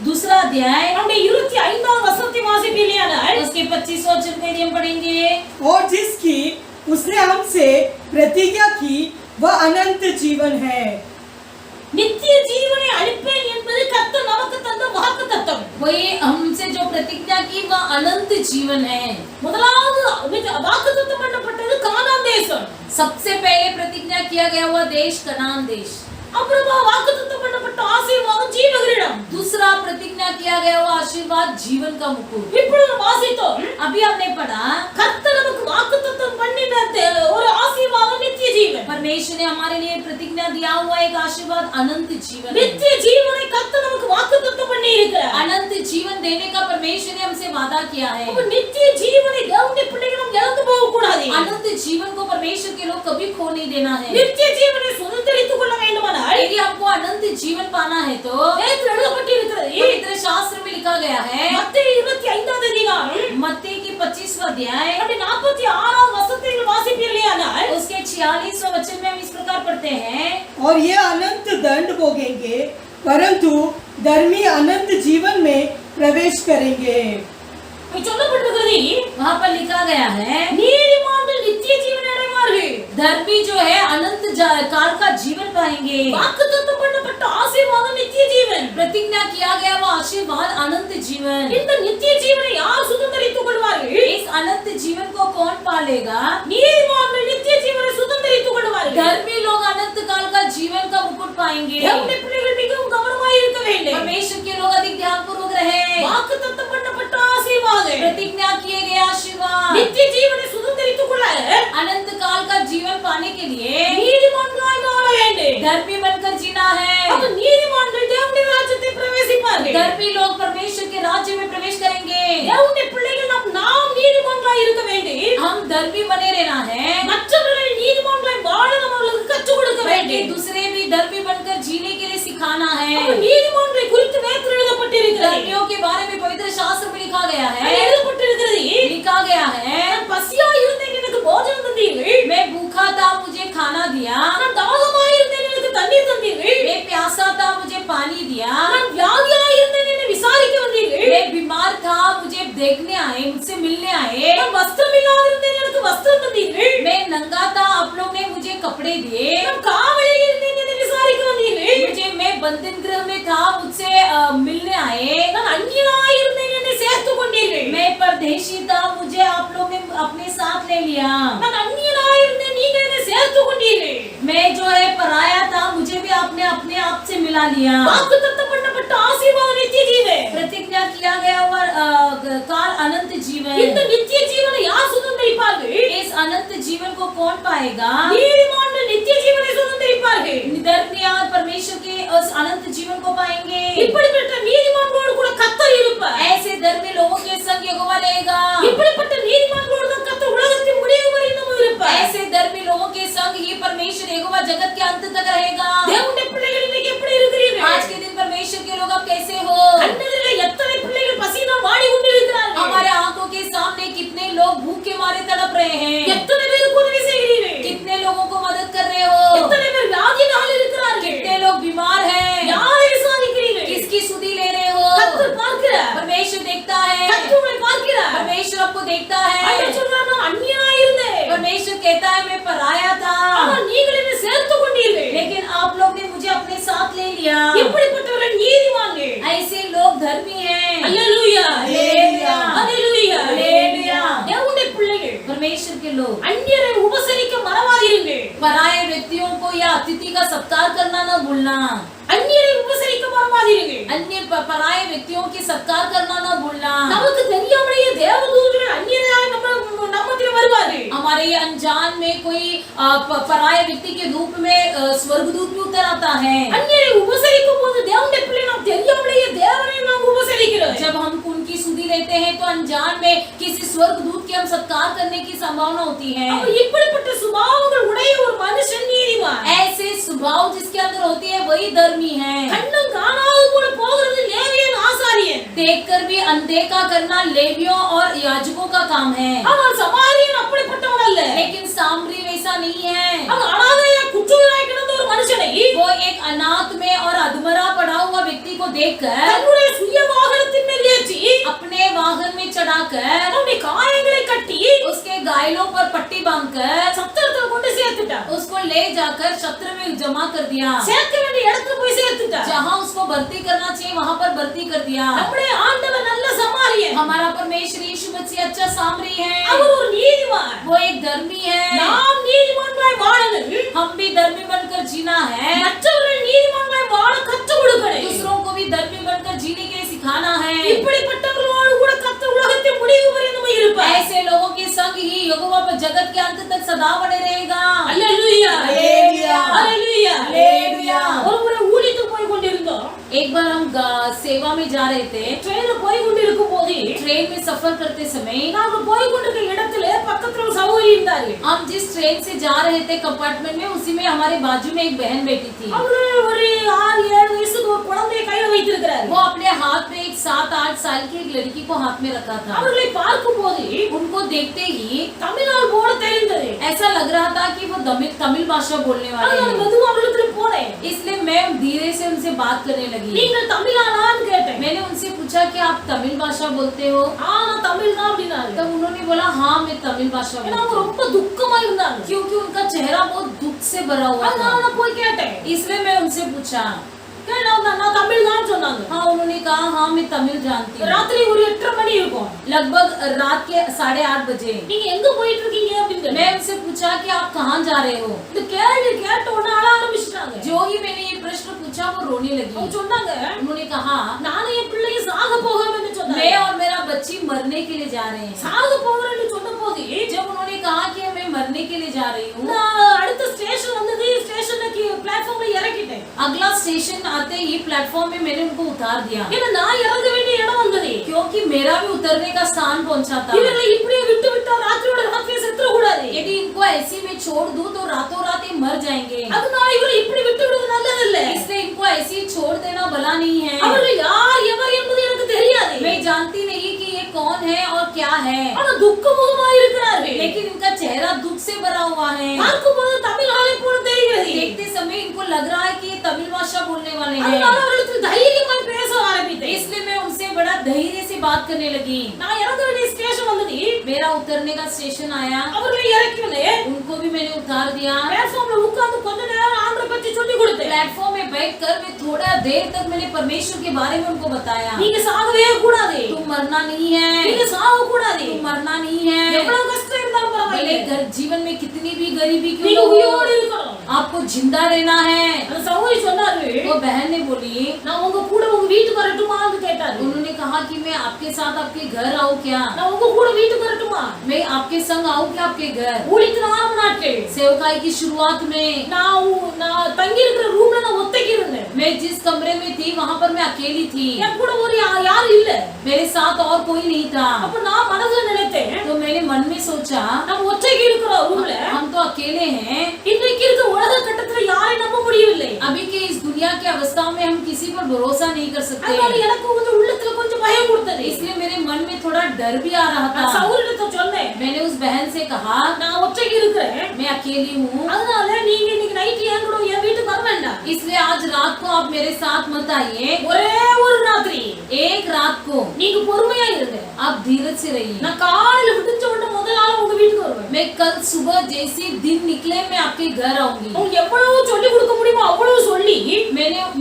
दूसरा अध्याय, हमने 25वां वचन वासिपिलियाना, उसके 25 वचन में हम पढ़ेंगे, और जिसकी उसने हमसे प्रतिज्ञा की वह अनंत जीवन है। नित्य जीवனை அளிப்பேன் என்பது கர்த்தர் நமக்கு தந்த வாக்குத்தத்தம், वही हमसे जो प्रतिज्ञा की वह अनंत जीवन है। முதலாவது வாக்குத்தத்தம் பண்ணப்பட்டது கானான் தேசம், सबसे पहले प्रतिज्ञा किया गया हुआ देश कनान देश, अப்புறமா வாக்குத்தத்தம் பண்ணப்பட்ட ஆசீர்வாதம் ஜீவகிரீடம், दूसरा प्रतिज्ञा किया गया हुआ आशीर्वाद जीवन का मुकुट। இப்பொழுது வாசித்தோம், अभी हमने पढ़ा, கர்த்தர் நமக்கு வாக்குத்தத்தம் பண்ணின ஒரு ஆசீர்வாதம் நித்திய जीवन, परमेश्वर ने हमारे लिए प्रतिज्ञा दिया हुआ एक आशीर्वाद अनंत जीवन, नित्य जीवனை கர்த்தர் நமக்கு வாக்குத்தத்தம் பண்ணி இருக்கிறார், अनंत जीवन देने का परमेश्वर ने हमसे वादा किया है। अब नित्य जीवனை தேவனுடைய பிள்ளைகள் நாம் இழந்து போக கூடாது, अनंत जीवन को परमेश्वर के लोग कभी खो नहीं देना है। नित्य जीवனை சுதந்தரித்துக் கொள்ள வேண்டுமானால், यदि आपको अनंत जीवन पाना है तो पवित्र शास्त्र में लिखा गया है, मत्ती 25वां अधिकार, मत्ती की 25वां अध्याय, 46वां वचन वासिपिलियाना, उसके 46वां वचन में हम इस प्रकार पढ़ते हैं, और ये अनंत दंड भोगेंगे परंतु धर्मी अनंत जीवन में प्रवेश करेंगे। वहाँ पर लिखा गया है, நீதிமான்கள் நித்திய ஜீவனை அடைவார்கள், धर्मी जो है अनंत काल का जीवन पाएंगे, வாக்குத்தத்தம் பண்ணப்பட்ட ஆசீர்வாதம் நித்திய ஜீவன், प्रतिज्ञा किया गया वो आशीर्वाद अनंत जीवन, இந்த நித்திய ஜீவனை யார் சுதந்தரித்துக் கொள்வார்கள், इस अनंत जीवन को कौन पालेगा, நீதிமான்கள் நித்திய ஜீவனை சுதந்தரித்துக் கொள்வார்கள், धर्मी लोग अनंत काल का जीवन का मुकुट पाएंगे। தேவனுடைய பிள்ளைகள் மிகவும் கவனமாய் இருக்க வேண்டும், परमेश्वर के लोग अधिक ध्यानपूर्वक रहे, வாக்குத்தத்தம் பண்ணப்பட்ட ஆசீர்வாद, प्रतिज्ञा किए गए आशीर्वाद, नित्य जीवனை சுதந்தரித்துக் கொள்ள, अनंत काल का जीवन पाने के लिए நீதிமான்களாய் வாழ வேண்டும், धर्मी बनकर जीना है। अब நீதிமான்கள் தேவனுடைய ராஜ்யத்தை பிரவேசிப்பார்கள், धर्मी लोग परमेश्वर के राज्य में प्रवेश करेंगे, தேவனுடைய பிள்ளைகள் நாம் நீதிமான்களாய் இருக்க வேண்டும், हम धर्मी बने रहना है, மற்றவர்கள் நீதிமான்களாய் வாழ அவர்களுக்கு கற்றுக் கொடுக்க வேண்டும், दूसरे भी धर्मी बनकर जीने के लिए सिखाना है। நீதிமான்களை குறித்து வேதத்தில் எழுதப்பட்டிருக்கிறது, धर्मियों के बारे में पवित्र शास्त्र में लिखा गया है, எழுதப்பட்டிருக்கிறது, लिखा गया है, பசியாய் இருந்தேன் எனக்கு போஜனம் தந்தீர்கள், मैं भूखा था मुझे खाना दिया, நான் தாகமாய் இருந்தேன் எனக்கு தண்ணீர் தந்தீர்கள், मैं प्यासा था मुझे पानी दिया, நான் வியாதியாய் இருந்தேன் என்னை விசாரிக்க வந்தீர்கள், मैं बीमार था मुझे देखने आए मुझसे मिलने आए, நான் वस्त्रம் இல்லாதிருந்தேன் எனக்கு வஸ்திரம் தந்தீர்கள், मैं नंगा था आप लोग ने मुझे कपड़े दिए, நான் காவலில் இருந்தேன் என்னை விசாரிக்க வந்தீர்கள், मुझे मैं बंधन गृह में था मुझसे मिलने आए, நான் அந்நியனாய் இருந்தேன் என்னை சேர்த்துக் கொண்டீர்கள், मैं परदेशी था मुझे आप लोग ने अपने साथ ले लिया, நான் அந்நியனாய் இருந்தேன் நீங்க என்னை சேர்த்துக் கொண்டீர்கள், मैं जो है पराया था मुझे भी आपने अपने आप से मिला लिया, வாக்குத்தத்தம் பண்ணப்பட்ட ஆசீர்வாதம் நித்திய ஜீவன், प्रतिज्ञा किया गया हुआ काल अनंत जीवन, இந்த நித்திய ஜீவனை யார் சுதந்தரிப்பார்கள், इस अनंत जीवन को कौन पाएगा? நீதிமான்கள் நித்திய ஜீவனை சுதந்தரிப்பார்கள். धर्मियान परमेश्वर के उस अनंत जीवन को पाएंगे। இப்படிப்பட்ட நீதிமான்களோடு கூட கர்த்தர் இருப்பார். ऐसे धर्मी लोगों के संग यहोवा रहेगा। இப்படிப்பட்ட நீதிமான்களோடு தான் கர்த்தர் உலகத்தின் முடிவு வரை இன்னும் இருப்பார். ऐसे धर्मी लोगों के संग ही परमेश्वर यहोवा जगत के अंत तक रहेगा। தேவனுடைய பிள்ளைகள் இன்னைக்கு எப்படி இருக்கிறீர்கள்? आज के दिन परमेश्वर के लोग आप कैसे हो? கண்ணெதிரே எத்தனை பிள்ளைகள் பசியினால் வாடி கொண்டிருக்கிறார்கள். हमारे आंखों के सामने कितने लोग भूख के मारे तड़प रहे हैं। எத்தனை பேருக்கு உதவி செய்கிறீர்கள்? कितने लोगों को मदद कर रहे हो? எத்தனை பேர் வியாதியினால் இருக்கிறார்கள்? कितने लोग बीमार हैं? யாரை விசாரிக்கிறீர்கள்? किसकी सुधि ले रहे हो? கர்த்தர் பார்க்கிறார். परमेश्वर देखता है। கர்த்தர் உங்களை பார்க்கிறார். परमेश्वर आपको देखता है। ஆண்டவர் சொல்றார், நான் அந்நியனாய் இருந்தேன். परमेश्वर कहता है मैं पराया था, ஆனால் நீங்கள் என்னை சேர்த்துக் கொண்டீர்கள். लेकिन आप लोग ने मुझे अपने साथ ले लिया। இப்படிப்பட்டவர்கள் நீதிமான்கள். ऐसे लोग धर्मी हैं। அல்லேலூயா. அல்லேலூயா. அல்லேலூயா. அல்லேலூया। தேவனுடைய பிள்ளைகள் परमेश्वर के लोग அந்நியரை உபசரிக்க மறவாதிருங்கள். पराये व्यक्तियों को या अतिथि का सत्कार करना न भूलना। அந்நியரை உபசரிக்க மறவாதிருங்கள். अन्य पराये व्यक्तियों की सत्कार करना न भूलना। நமக்கு தெரியாமலேயே தேவதூதர்கள் அந்நியராய் நம்மத்தில் வருவார்கள். हमारे ये अनजान में कोई पराये व्यक्ति के रूप में स्वर्गदूत भी उतर आता है। அந்நியரை உபசரிக்கும் போது தேவனுடைய பிள்ளை நாம் தெரியாமலேயே தேவனை நாம் உபசரிக்கிறோம். जब हम उनकी सुधि लेते हैं तो अनजान में किसी स्वर्गदूत की हम सत्कार करने की संभावना होती है। அப்ப இப்படிப்பட்ட சுபாவங்கள் உடைய ஒரு மனுஷன் நீதிமான். ऐसे स्वभाव जिसके अंदर होती है वही धर्मी है। கண்ணும் காணாது போல போகிறது லேவியன் ஆசாரியன். देखकर भी अनदेखा करना लेवियों और याजकों का काम है। ஆனால் சமாரியன் அப்படிப்பட்டவன் அல்ல. लेकिन सामरी वैसा नहीं है। அவன் அனாதையா குற்றுயிராய் கிடந்த ஒரு மனுஷனை वो एक अनाथ में और अधमरा पड़ा हुआ व्यक्ति को देखकर தன்னுடைய சுய வாகனத்தின் மேல் ஏற்றி अपने वाहन में चढ़ाकर அவனுடைய காயங்களை கட்டி उसके घायलों पर पट्टी बांधकर சத்திரத்தில் கொண்டு சேர்த்துட்டான். उसको ले जाकर छत्र में जमा कर दिया। சேர்க்க வேண்டிய இடத்துல போய் சேர்த்துட்டான். जहाँ उसको भर्ती करना चाहिए वहाँ पर भर्ती कर दिया। நம்முடைய ஆண்டவர் நல்ல சமாரியன். हमारा परमेश्वर यीशु मसीह अच्छा सामरी है। அவர் ஒரு நீதிமான். वो एक धर्मी है। நாம் நீதிமான்களாய் வாழணும். हम भी धर्मी बनकर जीना है। மற்றவர்கள் நீதிமான்களாய் வாழ கற்றுக் கொடுக்கணும். दूसरों को भी धर्मी बनकर जीने के लिए सिखाना है। இப்படிப்பட்டவர்களோடு கூட கர்த்தர் உலகத்தின் முடிவு வரை நம்ம இருப்பார். ऐसे लोगों के संग ही यहोवा जगत के अंत तक सदा बने रहेगा। அல்லேலூயா. அல்லேலூயா. அல்லேலூயா. அல்லேலூया। ஒரு முறை ஊழியத்துக்கு போய் கொண்டிருந்தோம். एक बार हम सेवा में जा रहे थे। ட்ரெயின்ல போய் கொண்டிருக்கும் போது ट्रेन में सफर करते समय நாங்க போய் கொண்டிருக்கிற இடத்துல பக்கத்துல ஒரு சகோதரி இருந்தாரு. हम जिस ट्रेन से जा रहे थे कंपार्टमेंट में उसी में हमारे बाजू में एक बहन बैठी थी। அவரு ஒரு 6-7 வயசுக்கு ஒரு குழந்தையை கையில வைத்திருக்கிறாரு. वो अपने हाथ में एक 7-8 साल की एक लड़की को हाथ में रखा था। அவர்களை பார்க்கும்போது उनको देखते ही தமிழால் போல தெரிந்தது. ऐसा लग रहा था कि वो तमिल भाषा बोलने वाले அதனால हैं। மெதுவா அவர்களிடத்துல போனேன். इसलिए मैं धीरे से उनसे बात करने लगी। நீங்கள் தமிழானான்னு கேட்டேன். मैंने उनसे पूछा कि आप तमिल भाषा बोलते हो? நான் தமிழ் தான் அப்படினாரு. तब उन्होंने बोला हाँ मैं तमिल भाषा ஏன்னா बोलती அவங்க हूँ। ரொம்ப துக்கமா இருந்தாங்க. क्योंकि उनका चेहरा बहुत दुख से भरा हुआ அதனால था। நான் போய் கேட்டேன். इसलिए मैं उनसे पूछा। நான் தமிழ் தான் சொன்னாங்க. हाँ उन्होंने कहा हाँ मैं तमिल जानती हूँ। ராத்திரி ஒரு 8:30 மணி இருக்கும். लगभग रात के 8:30 बजे। நீங்க எங்க போயிட்டு இருக்கீங்க அப்படின்னு मैं उनसे पूछा कि आप कहाँ जा रहे हो? இந்த கேள்வி கேட்ட உடனே அழ ஆரம்பிச்சிட்டாங்க. जो ही मैंने ये प्रश्न पूछा वो रोने लगी। அவங்க சொன்னாங்க, उन्होंने कहा நானும் என் பிள்ளையை சாக போகிறேன்னு சொன்னாங்க. मैं और मेरा बच्ची मरने के लिए जा रहे हैं। சாக போகிறேன்னு சொன்னபோது जब उन्होंने कहा कि मैं मरने के लिए जा रही हूँ, நான் அடுத்த ஸ்டேஷன் வந்தது. ஸ்டேஷனுக்கு பிளாட்ஃபார்ம்ல இறக்கிட்டேன். अगला स्टेशन आते ही प्लेटफॉर्म में मैंने उनको उतार दिया। ஏன்னா நான் இறங்க வேண்டிய இடம் வந்தது. क्योंकि मेरा भी उतरने का स्थान पहुंचा था। இவங்களை இப்படியே விட்டு விட்டா ராத்திரியோட ராத்திரியே செத்துற கூடாது. यदि इनको ऐसी में छोड़ दूं तो रातों रात ये मर जाएंगे। அதனால இவங்களை இப்படி விட்டு விடுறது நல்லதில்ல. इसलिए इनको ऐसी छोड़ देना भला नहीं है। அவர்கள் யார் எவர் என்பது எனக்கு தெரியாது. मैं जानती नहीं कि ये कौन है और क्या है, ஆனா துக்கமுகமா இருக்கிறார்கள். लेकिन इनका चेहरा दुख से भरा हुआ है। பார்க்கும்போது தமிழ் ஆளை போல தெரிகிறது. देखते समय इनको लग रहा है कि ये तमिल भाषा बोलने वाले हैं। அதனால அவர்களுக்கு தைரியமாய் பேச ஆரம்பித்தேன். इसलिए मैं उनसे बड़ा धैर्य से बात करने लगी। நான் இறங்க வேண்டிய ஸ்டேஷன் வந்தது. मेरा उतरने का स्टेशन आया, அவர்களை இறக்கினேன். उनको भी मैंने उतार दिया। பிளாட்ஃபார்ம்ல உட்கார்ந்து கொஞ்ச நேரம் ஆண்டவரை பத்தி சொல்லி கொடுத்தேன். प्लेटफॉर्म में बैठकर मैं थोड़ा देर तक मैंने परमेश्वर के बारे में उनको बताया। நீங்க சாகவே கூடாது. तुम मरना नहीं है, நீங்க சாக கூடாது. तुम मरना नहीं है। எவ்வளவு கஷ்டம் இருந்தாலும் भले பரவாயில்லை. घर जीवन में कितनी भी गरीबी क्यों நீங்க न हो, உயிரோடு இருக்கணும். आपको जिंदा रहना है। அந்த சகோதரி சொன்னாரு, वो बहन ने बोली, நான் உங்க கூட உங்க வீட்டுக்கு வரட்டுமான்னு கேட்டாரு. उन्होंने कहा कि मैं आपके साथ आपके घर आऊँ क्या, நான் உங்க கூட வீட்டுக்கு வரட்டுமா? मैं आपके संग आऊँ क्या आपके घर। ஊழியத்தின் ஆரம்ப நாட்கள் सेवकाई की शुरुआत में நான் தங்கி இருக்கிற ரூம்ல நான் ஒத்தைக்கு இருந்தேன். मैं जिस कमरे में थी वहाँ पर मैं अकेली थी, என் கூட ஒரு யாரும் இல்ல. मेरे साथ और कोई नहीं था। அப்ப நான் மனசுல நினைத்தேன், तो मैंने मन में सोचा நம்ம ஒற்றைக்கு இருக்கிறோம் ரூம்ல. हम तो अकेले हैं, இன்னைக்கு இருக்க உலக கட்டத்துல யாரை நம்ப முடியவில்லை. अभी के इस दुनिया की अवस्था में हम किसी पर भरोसा नहीं कर सकते। அதனால எனக்கு கொஞ்சம் உள்ளத்துல கொஞ்சம் பயம் கொடுத்தது. इसलिए मेरे मन में थोड़ा डर भी आ रहा நான் था। சௌரிட்ட சொன்னேன், मैंने उस बहन से कहा நான் ஒற்றைக்கு இருக்கிறேன், मैं अकेली हूँ, அதனால நீங்க இன்னைக்கு நைட் என் கூட என் வீட்டுக்கு வர வேண்டாம். इसलिए आज रात को आप मेरे साथ मत आइए। ஒரே ஒரு ராத்திரி एक रात को நீங்க பொறுமையா இருங்க. आप धीरज से रहिए। நான் காலையில விடிஞ்ச உடனே முதல் நாள் உங்க வீட்டுக்கு வருவேன். मैं कल सुबह जैसे दिन निकले मैं आपके घर आऊंगी। உங்களுக்கு எவ்வளவு சொல்லி கொடுக்க முடியுமோ அவ்வளவு சொல்லி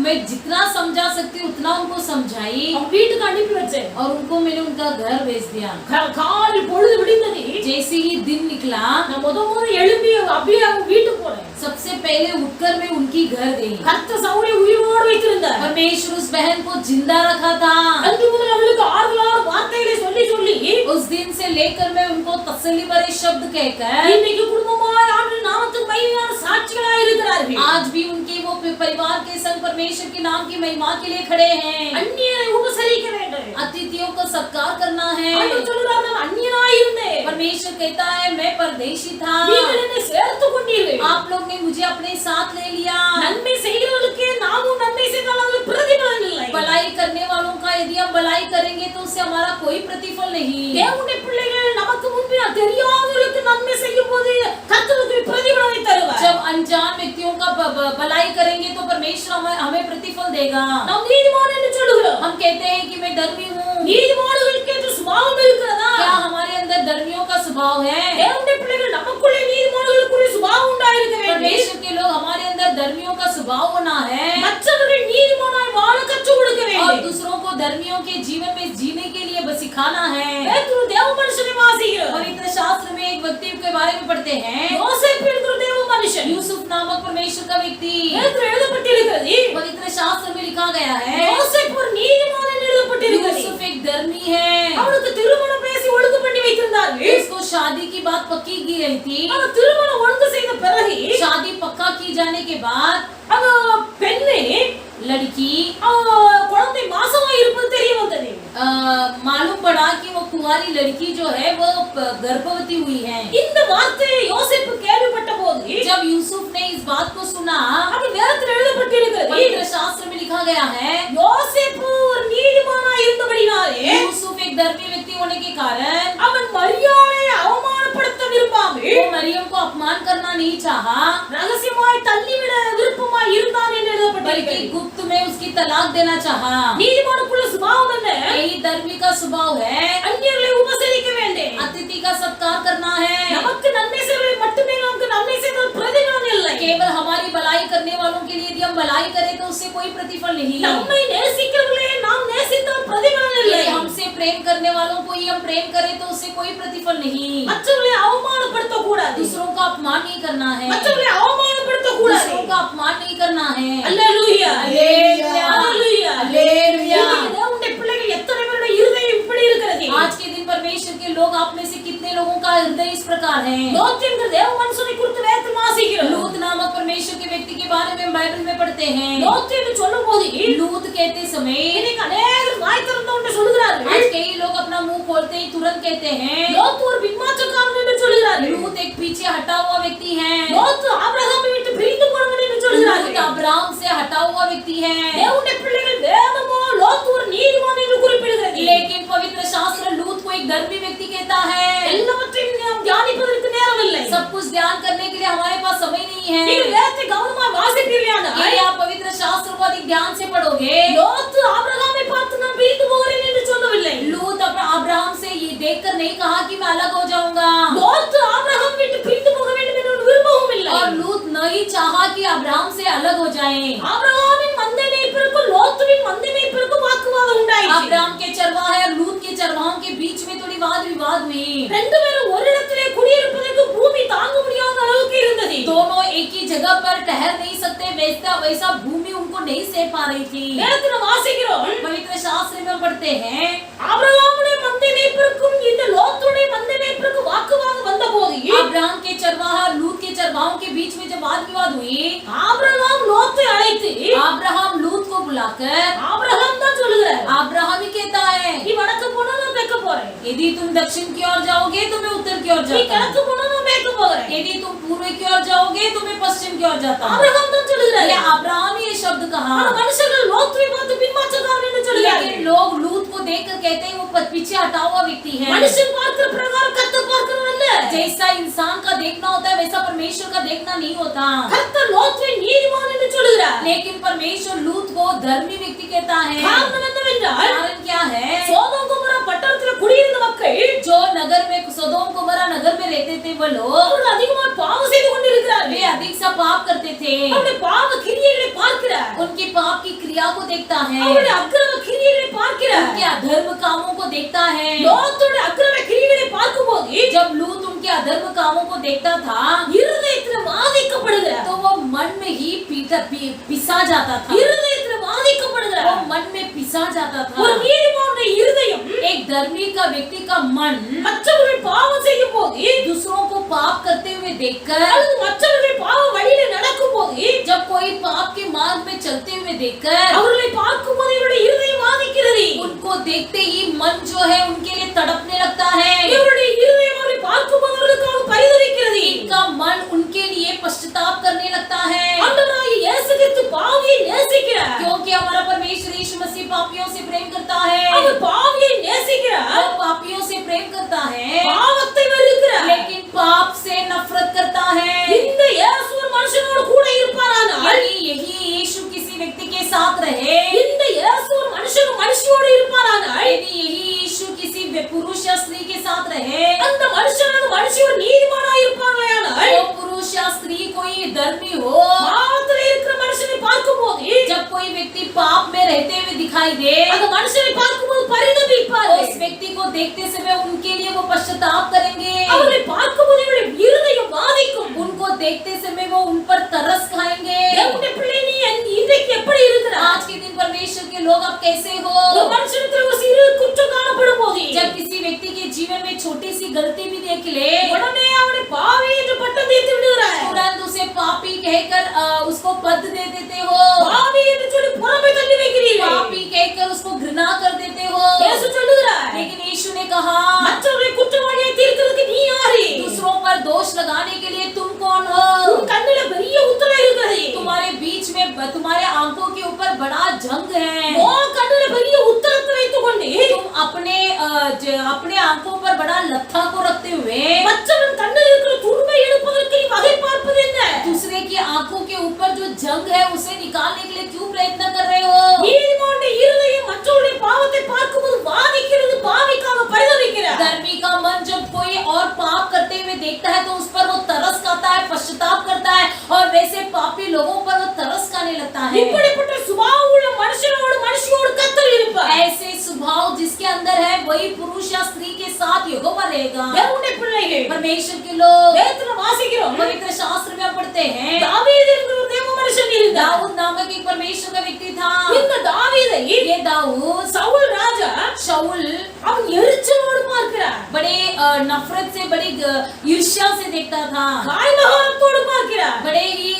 मैं जितना समझा सकती हूँ उतना उनको समझाई அவங்க வீட்டுக்கு அனுப்பி வச்சேன். और उनको मैंने उनका घर भेज दिया। காலையில் பொழுது விடிந்தது, जैसे ही दिन निकला நான் முத எழும்பி அப்படியே அவங்க வீட்டுக்கு போனேன். सबसे पहले उठकर मैं उनकी घर गई। கர்த்தர் சௌரியை உயிரோடு வைத்திருந்தார். परमेश्वर उस बहन को जिंदा रखा था। அன்று முதல் அவளுக்கு ஆறுதலான வார்த்தைகளை சொல்லி சொல்லி उस दिन से लेकर मैं उनको तसल्ली भरे शब्द कहकर இன்னைக்கு குடும்பமாய் ஆண்டவரின் நாமத்துக்கு மகிமையான சாட்சிகளாய் இருக்கிறார்கள். आज भी उनके वो परिवार के संग परमेश्वर के नाम की महिमा के लिए खड़े हैं। அந்நியரை உபசரிக்க வேண்டும். अतिथियों का सत्कार करना है। ஆண்டவர் சொல்றார், நான் அந்நியனாய் இருந்தேன், परमेश्वर कहता है मैं परदेशी था, நீங்கள் என்னை சேர்த்துக் கொண்டீர்கள். आप लोग ने मुझे अपने साथ ले लिया। நன்மை செய்கிறவர்களுக்கு நாமும் நன்மை செய்தால் அதில் பிரதிபலன் இல்லை. भलाई करने वालों का यदि हम भलाई करेंगे तो उससे हमारा कोई प्रतिफल नहीं। தேவனுடைய பிள்ளைகள் நமக்கு முன்பே தெரியாதவர்களுக்கு நன்மை செய்யும் போது கர்த்தருக்கு பிரதிபலனை தருவார். जब अनजान व्यक्तियों का भलाई करेंगे तो परमेश्वर हमें प्रतिफल देगा। நாம் நீதிமான் என்று சொல்லுகிறோம். हम कहते हैं कि मैं धर्मी हूँ, நீதிமான்களுக்கு என்று சுபாவம் இருக்கிறதா? क्या हमारे अंदर धर्मियों का स्वभाव है? தேவனுடைய பிள்ளைகள் நமக்குள்ளே நீதிமான்களுக்குரிய சுபாவம் உண்டாயிருக்க வேண்டும். परमेश्वर के लोग हमारे अंदर धर्मियों का स्वभाव होना है மற்றவர்கள் நீதிமானாய் வாழ கற்றுக் கொடுக்க और வேண்டும். दूसरों को धर्मियों के जीवन में जीने के लिए बस सिखाना है। பேதுரு தேவ மனுஷனை வாசிக்கிறோம். पवित्र शास्त्र में एक व्यक्ति के बारे में पढ़ते हैं, யோசேப்பு என்கிற தேவ மனுஷன். यूसुफ नामक परमेश्वर का व्यक्ति। பேதுரு எழுதப்பட்டிருக்கிறது, पवित्र शास्त्र में लिखा गया है யோசேப்பு ஒரு நீதிமான் என்று எழுதப்பட்டிருக்கிறது. यूसुफ एक धर्मी है। அவனுக்கு திருமணம் பேசி ஒழுங்கு பண்ணி வைத்திருந்தார்கள். उसको शादी की बात पक्की की गई थी। அவன் திருமணம் ஒழுங்கு செய்த பிறகு शादी पक्का की जाने के बाद அந்த பெண்ணு लड़की குழந்தை மாசமா இருப்பது தெரிய வந்தது. मालूम पड़ा कि वो कुंवारी लड़की जो है वो गर्भवती हुई है। இந்த வார்த்தையை யோசேப்பு கேள்விப்பட்ட போது जब यूसुफ ने इस बात को सुना, அது வேதத்தில் எழுதப்பட்டிருக்கிறது, पवित्र शास्त्र में लिखा गया है யோசேப்பு ஒரு நீதிமானாய் இருந்தபடினாலே यूसुफ एक धर्मी व्यक्ति होने के कारण அவன் மரியாதை அவமானப்படுத்த விரும்பாமல் वो मरियम को अपमान करना नहीं चाहा, ரகசியமாய் தள்ளிவிட விருப்பமாய் இருந்தான் என்று बल्कि எழுதப்பட்டிருக்கிறது. गुप्त में उसकी तलाक देना चाहा। நீதிமானுக்குள்ள சுபாவம் என்ன? यही धर्मी का स्वभाव है, அந்நியர்களை உபசரிக்க வேண்டும். अतिथि का सत्कार करना है। நமக்கு நன்மை செய்வதை மட்டுமே நமக்கு நன்மை செய்தால் பிரதிபலன் இல்லை. केवल हमारी भलाई करने वालों के लिए यदि हम भलाई करें तो उससे कोई प्रतिफल नहीं। நம்மை நேசிக்கிறவர்களை நாம் நேசித்தால் பிரதிபலன் இல்லை. यदि हमसे प्रेम करने वालों को ही हम प्रेम करें तो उससे कोई प्रतिफल नहीं। மற்றவர்களை அவமானப்படுத்த கூடாது. दूसरों का अपमान नहीं करना है, மற்றவர்களை அவமானப்படுத்த கூடாது. दूसरों का अपमान नहीं करना है। அல்லேலூயா, அல்லேலூயா, அல்லேலூயா, அல்லேலூயா। தேவனுடைய பிள்ளைகள் எத்தனை பேருடைய இருதயம் இப்படி இருக்கிறது? आज के दिन परमेश्वर के लोग आप में से कितने लोगों का हृदय इस प्रकार है? லோத் என்கிற தேவ மனுஷனை குறித்து வேதத்தில் வாசிக்கிறோம். लूत नामक परमेश्वर के व्यक्ति के बारे में बाइबल में पढ़ते हैं। லோத் என்று சொல்லும்போது लूत कहते समय இன்னைக்கு அநேகர் வாய் திறந்தவன்னு சொல்லுகிறார்கள். आज कई लोग अपना मुंह खोलते ही तुरंत कहते हैं லோத் ஒரு பின்மாற்றக்காரன் என்று சொல்லுகிறார்கள். लूत एक पीछे हटा हुआ व्यक्ति है, லோத் ஆபிரகாமை விட்டு பிரிந்து போனவன் என்று लूत சொல்லுகிறார்கள். अब्राहम से हटा हुआ व्यक्ति है। தேவனுடைய பிள்ளைகள் வேதமோ லோத் ஒரு நீதிமான் என்று குறிப்பிடுகிறது. लेकिन पवित्र शास्त्र लूत को एक धर्मी व्यक्ति कहता है। எல்லாவற்றையும் நாம் தியானிப்பதற்கு நேரம் இல்லை. सब कुछ ध्यान करने के लिए हमारे पास समय नहीं है। நீங்கள் வேதத்தை கவனமாக வாசிப்பீர்களானால் यदि आप पवित्र शास्त्र को अधिक ध्यान से पढ़ोगे, லோத் ஆபிரகாமை பார்த்து நான் பிரிந்து போகிறேன் என்று சொல்லவில்லை. लूत अब्राहम से ये देखकर नहीं कहा कि मैं अलग हो जाऊंगा, லோத் ஆபிரகாம் விட்டு பிரிந்து போக வேண்டும் என்று ஒரு விருப்பமும் இல்லை. और लूत नहीं चाहा कि अब्राहम से अलग हो जाए। ஆபிரகாமின் மந்தை மேய்ப்பருக்கும் லோத்துவின் மந்தை மேய்ப்பருக்கும் வாக்குவாதம் உண்டாயிற்று. अब्राहम के चरवाहे और लूत के चरवाहों के बीच में थोड़ी वाद विवाद हुई। ரெண்டு பேரும் ஒரு இடத்திலே குடியிருப்பதற்கு பூமி தாங்க முடியாத அளவுக்கு இருந்தது. दोनों एक ही जगह पर ठहर नहीं सकते, वैसा वैसा भूमि उनको नहीं सह पा रही थी। வேதத்தில் வாசிக்கிறோம், पवित्र शास्त्र शास्त्र में हम पढ़ते हैं ஆபிரகாமுடைய மந்தை மேய்ப்பருக்கும் இந்த லோத்துடைய மந்தை மேய்ப்பருக்கும் வாக்குவாதம் வந்தபோது अब्राहम के चरवाहा और लूत के चरवाहों के बीच में जब वाद विवाद हुई, ஆபிரகாம் லோத்தை அழைத்து अब्राहम लूत को बुलाकर ஆபிரகாம் தான் சொல்லுகிறார், अब्राहम ही कहता है நீ வடக்கு போனா நான் தெற்கு போறேன், यदि तुम दक्षिण की ओर जाओगे तो मैं उत्तर की ओर நீ जाता हूं। கிழக்கு போனா நான் மேற்கு போகிறேன்। यदि तुम पूर्व की ओर जाओगे तो मैं पश्चिम की ओर जाता हूं। ஆபிரகாம் தான் சொல்லுகிறார்। ये अब्राहम ही ये शब्द कहा, ஆனா மனுஷர்கள் லோத்தை பார்த்து பின்மாற்றக்காரன் என்று சொல்லுகிறார்கள்। लेकिन लोग लूत को देखकर कहते हैं वो पीछे हटा हुआ व्यक्ति है। மனுஷன் பார்க்கிற பிரகாரம் கர்த்தர் பார்க்கிறவர் அல்ல। जैसा इंसान का देखना होता है वैसा परमेश्वर का देखना नहीं होता। கர்த்தர் லோத்தை நீதிமான் என்று சொல்லுகிறார்। लेकिन परमेश्वर लूत को धर्मी व्यक्ति कहता है। காரணம் என்னவென்றால் कारण क्या है? சோதோம் கொமோரா பட்டணத்தில் குடியிருந்த மக்கள் जो नगर में सोदोम गोमोरा नगर में रहते थे वो लोग அவர்கள் அதிகமாக பாவம் செய்து கொண்டிருக்கிறார்கள்। वे अधिक सा पाप करते थे। அவருடைய பாவ கிரியைகளை பார்க்கிறார், उनकी पाप की क्रिया को देखता है, அவருடைய அக்கிரம கிரியைகளை பார்க்கிறார்। उनके अधर्म कामों को देखता है। லோத்துடைய அக்கிரம கிரியைகளை பார்க்கும்போது जब लूत उनके अधर्म कामों को देखता था இருதயத்தில் வாதிக்கப்படுகிறார், तो वो मन में ही पिसा जाता था। இருதயத்தில் वो வாதிக்கப்படுகிறார்। मन में पिसा जाता ஒரு था। நீதிமானுடைய இருதயம் एक धर्मी का व्यक्ति का मन மற்றவர்கள் பாவம் செய்யும் போது दूसरों को पाप करते हुए देखकर, அல்லது மற்றவர்கள் பாவ வழியில நடக்கும் போது जब कोई पाप के मार्ग में चलते हुए देखकर, அவர்களை பார்க்கும் போது இவருடைய இருதயம் வாதிக்கிறது। उनको देखते ही मन जो है उनके लिए तड़पने लगता है। இவருடைய இருதயம் அவரை பார்க்கும் போது அவர்களுக்காக பரிதவிக்கிறது। इनका मन उनके लिए पश्चाताप करने लगता है, ஆண்டவராகிய இயேசு கிறிஸ்து பாவியை நேசிக்கிறார்। क्योंकि हमारा परमेश्वर यीशु मसीह पापियों से प्रेम करता है। அவர் பாவியை நேசிக்கிறார், वो पापियों से प्रेम करता है, பாவத்தை வெறுக்கிறார்। लेकिन पाप से नफरत करता है। இந்த இயேசு ஒரு மனுஷனோடு கூட இருப்பாரானால் यही यीशु किसी व्यक्ति के साथ रहे, இந்த இயேசு ஒரு மனுஷனோடு இருப்பாரானால் यदि यही यीशु किसी पुरुष या स्त्री के साथ रहे, அந்த மனுஷி ஒரு நீதிமானாய் இருப்பார்களானால் वो पुरुष या स्त्री कोई धर्मी हो, பாவத்தில் இருக்கிற மனுஷனை பார்க்கும்போது जब कोई व्यक्ति पाप में रहते हुए दिखाई दे, அந்த மனுஷனை பார்க்கும்போது பரிதவிப்பார்கள்। उस व्यक्ति को देखते समय उनके लिए वो पश्चाताप करेंगे। அவரை பார்க்கும்போது இவருடைய இருதயம் வாதிக்கும்। उनको देखते समय वो उन पर तरस खाएंगे। தேவனுடைய பிள்ளை நீ இன்றைக்கு எப்படி இருக்கிறாய்? आज के दिन परमेश्वर के लोग आप कैसे हो? ஒரு மனுஷனிடத்தில் ஒரு சிறு குற்றம் காணப்படும் போது जब किसी व्यक्ति के जीवन में छोटी सी गलती भी देख ले, உடனே அவனை பாவி என்று பட்டம் தீர்த்து விடுகிறாய்। तुरंत उसे पापी कहकर उसको पद दे देते हो, பாவி என்று சொல்லி புறம்பே தள்ளி வைக்கிறீர்கள்। पापी कहकर उसको घृणा कर देते हो। இயேசு சொல்லுகிறார், लेकिन यीशु ने कहा மற்றவர்களை குற்றவாளியை தீர்க்கிறதுக்கு நீ யாரு? दूसरों पर दोष लगाने के लिए तुम कौन हो? உன் கண்ணில பெரிய உத்தரம் இருக்கிறது। तुम्हारे बीच में तुम्हारे आंखों के ऊपर बड़ा जंग है। உன் கண்ணில பெரிய உத்தரத்தை வைத்துக் கொண்டு तुम अपने आंखों पर बड़ा लत्था को रखते हुए மற்றவன் கண்ணில் இருக்கிற துரும்பை எடுப்பதற்கு நீ வகை பார்ப்பது என்ன? दूसरे की आंखों के ऊपर जो जंग है उसे निकालने के लिए क्यों प्रयत्न कर रहे हो? நீதிமானுடைய இருதயம் மற்றவருடைய பாவத்தை பார்க்கும்போது வாதிக்கிறது, பாவிக்காக பரிதவிக்கிறார்। धर्मी का मन जब कोई और पाप करते हुए देखता है तो उस पर वो तरस खाता है, पश्चाताप करता है, और वैसे पापी लोगों पर वो तरस खाने लगता है। இப்படிப்பட்ட சுபாவம் உள்ள மனுஷியோடு கர்த்தர் இருப்பார்। ऐसे स्वभाव जिसके अंदर है वही पुरुष या स्त्री के साथ यहोवा रहेगा। தேவனுடைய பிள்ளைகள் परमेश्वर के लोग வேதத்துல வாசிக்கிறோம், पवित्र शास्त्र में हम पढ़ते हैं, தாவீது என்கிற ஒரு தேவ மனுஷன் இருந்தார்। दाऊद नामक एक परमेश्वर का व्यक्ति था। இந்த தாவீதை ये दाऊद சவுல் ராஜா शाऊल அவன் எரிச்சலோடு பார்க்கிறார், बड़े नफरत से, बड़ी ईर्ष्या से देखता था, காய்மகாரத்தோடு பார்க்கிறார்। बड़े ही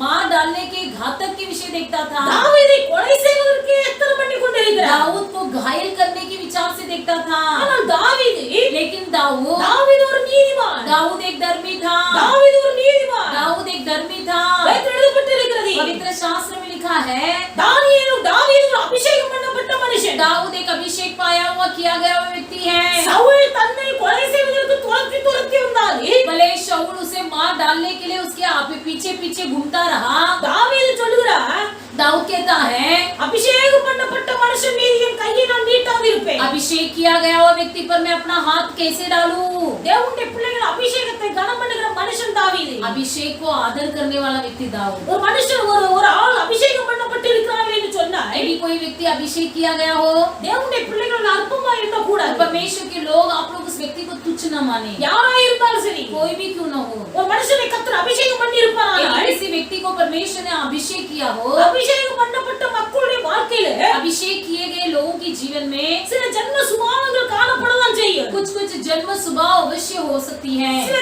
मार डालने के घातक के विषय देखता था। தாவீதை கொலை செய்வதற்கு எத்தனை பண்ணி கொண்டிருக்கிறார்। दाऊद को घायल करने के विचार से देखता था। ஆனால் தாவீது लेकिन दाऊद ஒரு நீதிமான், दाऊद एक धर्मी था। தாவீது ஒரு நீதிமான்। दाऊद एक धर्मी था। வேதத்தில் எழுதப்பட்டிருக்கிறது, पवित्र शास्त्र में लिखा है தாவீது ஒரு அபிஷேகம் பண்ணப்பட்ட மனுஷன்। दाऊद एक अभिषेक पाया हुआ, किया गया हुआ व्यक्ति है। சவுல் தன்னை கொலை செய்வதற்கு துரத்தி வந்தார்। भले शाऊल उसे मार डालने के लिए उसके पीछे पीछे घूमता रहा, தாவீது சொல்லுகிறார், दाऊद कहता है அபிஷேகம் பண்ணப்பட்ட மனுஷன் மீது என் கையை நான் நீட்டாது இருப்பேன்। अभिषेक किया गया हुआ व्यक्ति पर मैं अपना हाथ कैसे डालूं? தேவனுடைய பிள்ளைகள் அபிஷேகத்தை கனம் பண்ணுகிற மனுஷன் தாவீது। अभिषेक को आदर करने वाला व्यक्ति दाऊद। ஒரு மனுஷன் ஒரு ஆள் அபிஷேகம் பண்ணப்பட்டு இருக்கிறார்கள் என்று சொன்னார், यदि कोई व्यक्ति अभिषेक किया गया हो, தேவனுடைய பிள்ளைகள் அற்பமா இருக்க கூடாது। परमेश्वर के लोग आप लोग उस व्यक्ति को तुच्छ न माने, யாரா இருந்தாலும் சரி, कोई भी क्यों न हो। ஒரு மனுஷனை கர்த்தர் அபிஷேகம் பண்ணி இருப்பாரானால் यदि किसी व्यक्ति को परमेश्वर ने अभिषेक किया हो, அபிஷேகம் பண்ணப்பட்ட மக்களுடைய வாழ்க்கையில अभिषेक किए गए लोगों के की जीवन में சில ஜன்ம சுபாவங்கள் காணப்படலாம் செய்யும். कुछ कुछ जन्म स्वभाव अवश्य हो सकती है. சில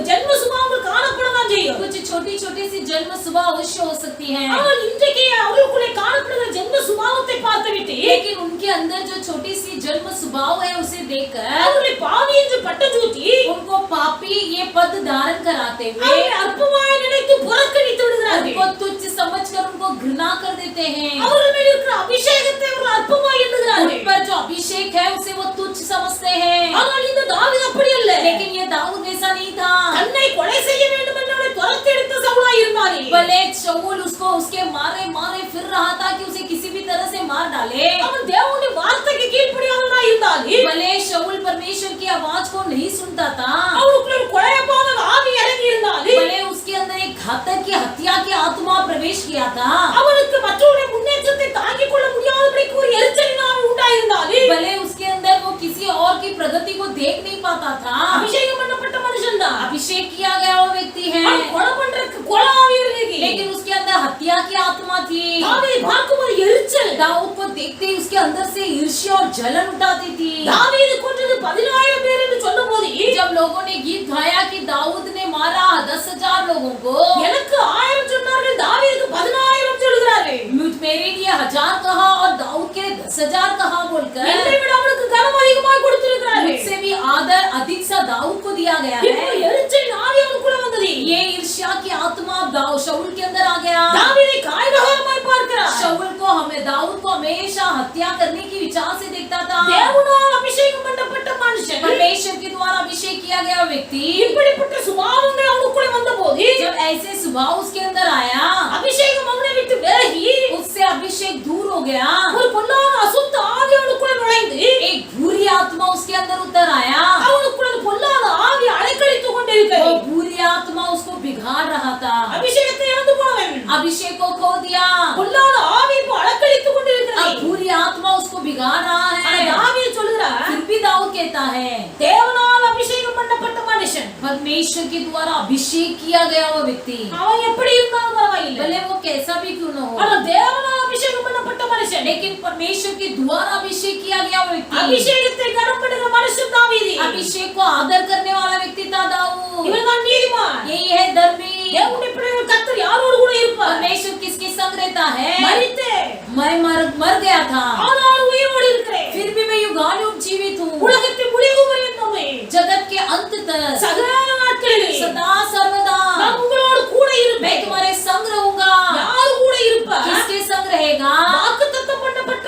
ஜன்ம சுபாவங்கள் காணப்படலாம் செய்யும். कुछ छोटी छोटी सी जन्म स्वभाव अवश्य हो सकती है. ஆனால் இன்றைக்கு அவர்களுக்குள்ளே காணப்படுகிற ஜன்ம சுபாவத்தை பார்த்துவிட்டு लेकिन उनके अंदर जो छोटी सी जन्म स्वभाव है उसे देखकर அவர்களை பாவி என்று பட்டம் சூட்டி उनको पापी ये पद धारण कराते हुए அற்பமாய் நினைத்து புறக்கணித்து விடுகிறார்கள். उनको तुच्छ समझकर उनको घृणा कर देते हैं. அவர்கள் மேல் இருக்கிற அபிஷேகத்தை அவர்கள் அற்பமாய் எண்ணுகிறார்கள். उन पर जो अभिषेक है उसे वो तुच्छ समझते हैं. ஆனால் இந்த தாவீது அப்படி அல்ல. लेकिन ये दाऊद ऐसा नहीं था. தன்னை கொலை செய்ய வேண்டும் என்று அவனை துரத்தி எடுத்த சவுலாய் இருந்தானே. भले शाऊल उसको उसके मारे मारे फिर रहा था कि उसे किसी भी तरह से मार डाले. அவன் தேவனுடைய வார்த்தைக்கு கீழ்ப்படியாதவனாய் இருந்தானே. भले शाऊल परमेश्वर की आवाज को नहीं सुनता था. அவனுக்குள்ள கொலைபாதக ஆவி இறங்கி இருந்தானே. भले उसके अंदर एक घातक की हत्या की आत्मा प्रवेश किया था. அவனுக்கு மற்றவருடைய முன்னேற்றத்தை தாங்கிக் கொள்ள முடியாதபடிக்கு ஒரு எரிச்சலின் ஆவி உண்டாயிருந்தானே. भले उसके अंदर वो किसी और की प्रगति को देख नहीं पाता था. अभिषेक பண்ணப்பட்ட மனுஷன் தான். अभिषेक किया गया वो व्यक्ति है. கொலை பண்றதுக்கு கொலை ஆவி இருக்கு. लेकिन उसके अंदर हत्या की आत्मा थी. दाऊद பார்க்கும்போது எரிச்சல். दाऊद को देखते ही उसके अंदर से ईर्ष्या और जलन उठाती थी. दावीद கொன்றது 10000 பேர் என்று சொன்னபோது जब लोगों ने गीत गाया कि दाऊद ने मारा 10,000 लोगों को எனக்கு 1000 சொன்னார்கள் दावीद 10000 சொல்கிறார்கள். मेरे लिए 1000 कहा और दाऊद के 10,000 कहा बोलकर என்னை விட அவனுக்கு கனம் அதிகமாக கொடுத்திருக்கிறார்கள். मुझसे भी आदर अधिक सा दाऊद को दिया गया है. இப்போ எரிச்சலின் ஆவி அவனுக்குள்ள வந்தது. ये ईर्ष्या की आत्मा शाऊल के अंदर आ गया. दावीद कायरहमाய் பார்க்கிறார். शाऊल को हमें दाऊद को हमेशा हत्या करने की विचार से देखता था. தேவனால் அபிஷேகம் பண்ணப்பட்ட மனுஷன் परमेश्वर के द्वारा अभिषेक किया गया व्यक्ति இப்படிப்பட்ட சுபாவங்கள் அவனுக்குள்ள வந்தபோது जब ऐसे स्वभाव उसके अंदर आया अभिषेक அவனை விட்டு விலகி उससे अभिषेक दूर हो गया. ஒரு பொல்லாத அசுத்த ஆவி அவனுக்குள்ள நுழைந்து एक बुरी आत्मा उसके अंदर उतर आया. அவனுக்குள்ள பொல்லாத ஆவி அலைக்கழித்து கொண்டிருக்கிறது. वो बुरी आत्मा उसको बिगाड़ रहा था. அபிஷேகத்தை இழந்து போனவன் अभिषेक को खो दिया. பொல்லாத ஆவி இப்போ அலைக்கழித்து கொண்டிருக்கிறது. अब बुरी आत्मा उसको बिगाड़ रहा है. दावीद சொல்கிறார். फिर भी दाऊद कहता है தேவனால் அபிஷேகம் பண்ணப்பட்ட மனுஷன் परमेश्वर के द्वारा अभिषेक किया गया वो व्यक्ति அவன் எப்படி இருந்தாலும் பரவாயில்லை. भले वो कैसा भी क्यों न हो. ஆனால் தேவனால் அபிஷேகம் பண்ணப்பட்ட மனுஷன் लेकिन परमेश्वर के द्वारा अभिषेक किया गया वो व्यक्ति அபிஷேகத்தை கனம் பண்ணுகிற மனுஷன் தாவீது. अभिषेक को आदर करने वाला व्यक्ति था दाऊद. இவன்தான் நீதிமான். यही है धर्मी. தேவனுடைய பிள்ளைகள் கர்த்தர் யாரோடு கூட இருப்பார். परमेश्वर किसके संग रहता है. मरते मैं मर गया था ஆனால் உயிரோடு இருக்கிறேன். फिर भी मैं युगानुयुग जीवित हूँ. உலகத்தின் முடிவு பரியந்தமே जगत के अंत तक सदा நாட்களில் सदा सर्वदा நான் உங்களோடு கூட இருப்பேன். मैं तुम्हारे संग रहूंगा. யார் கூட இருப்பார். किसके संग रहेगा. வாக்குத்தத்தம் பண்ணப்பட்ட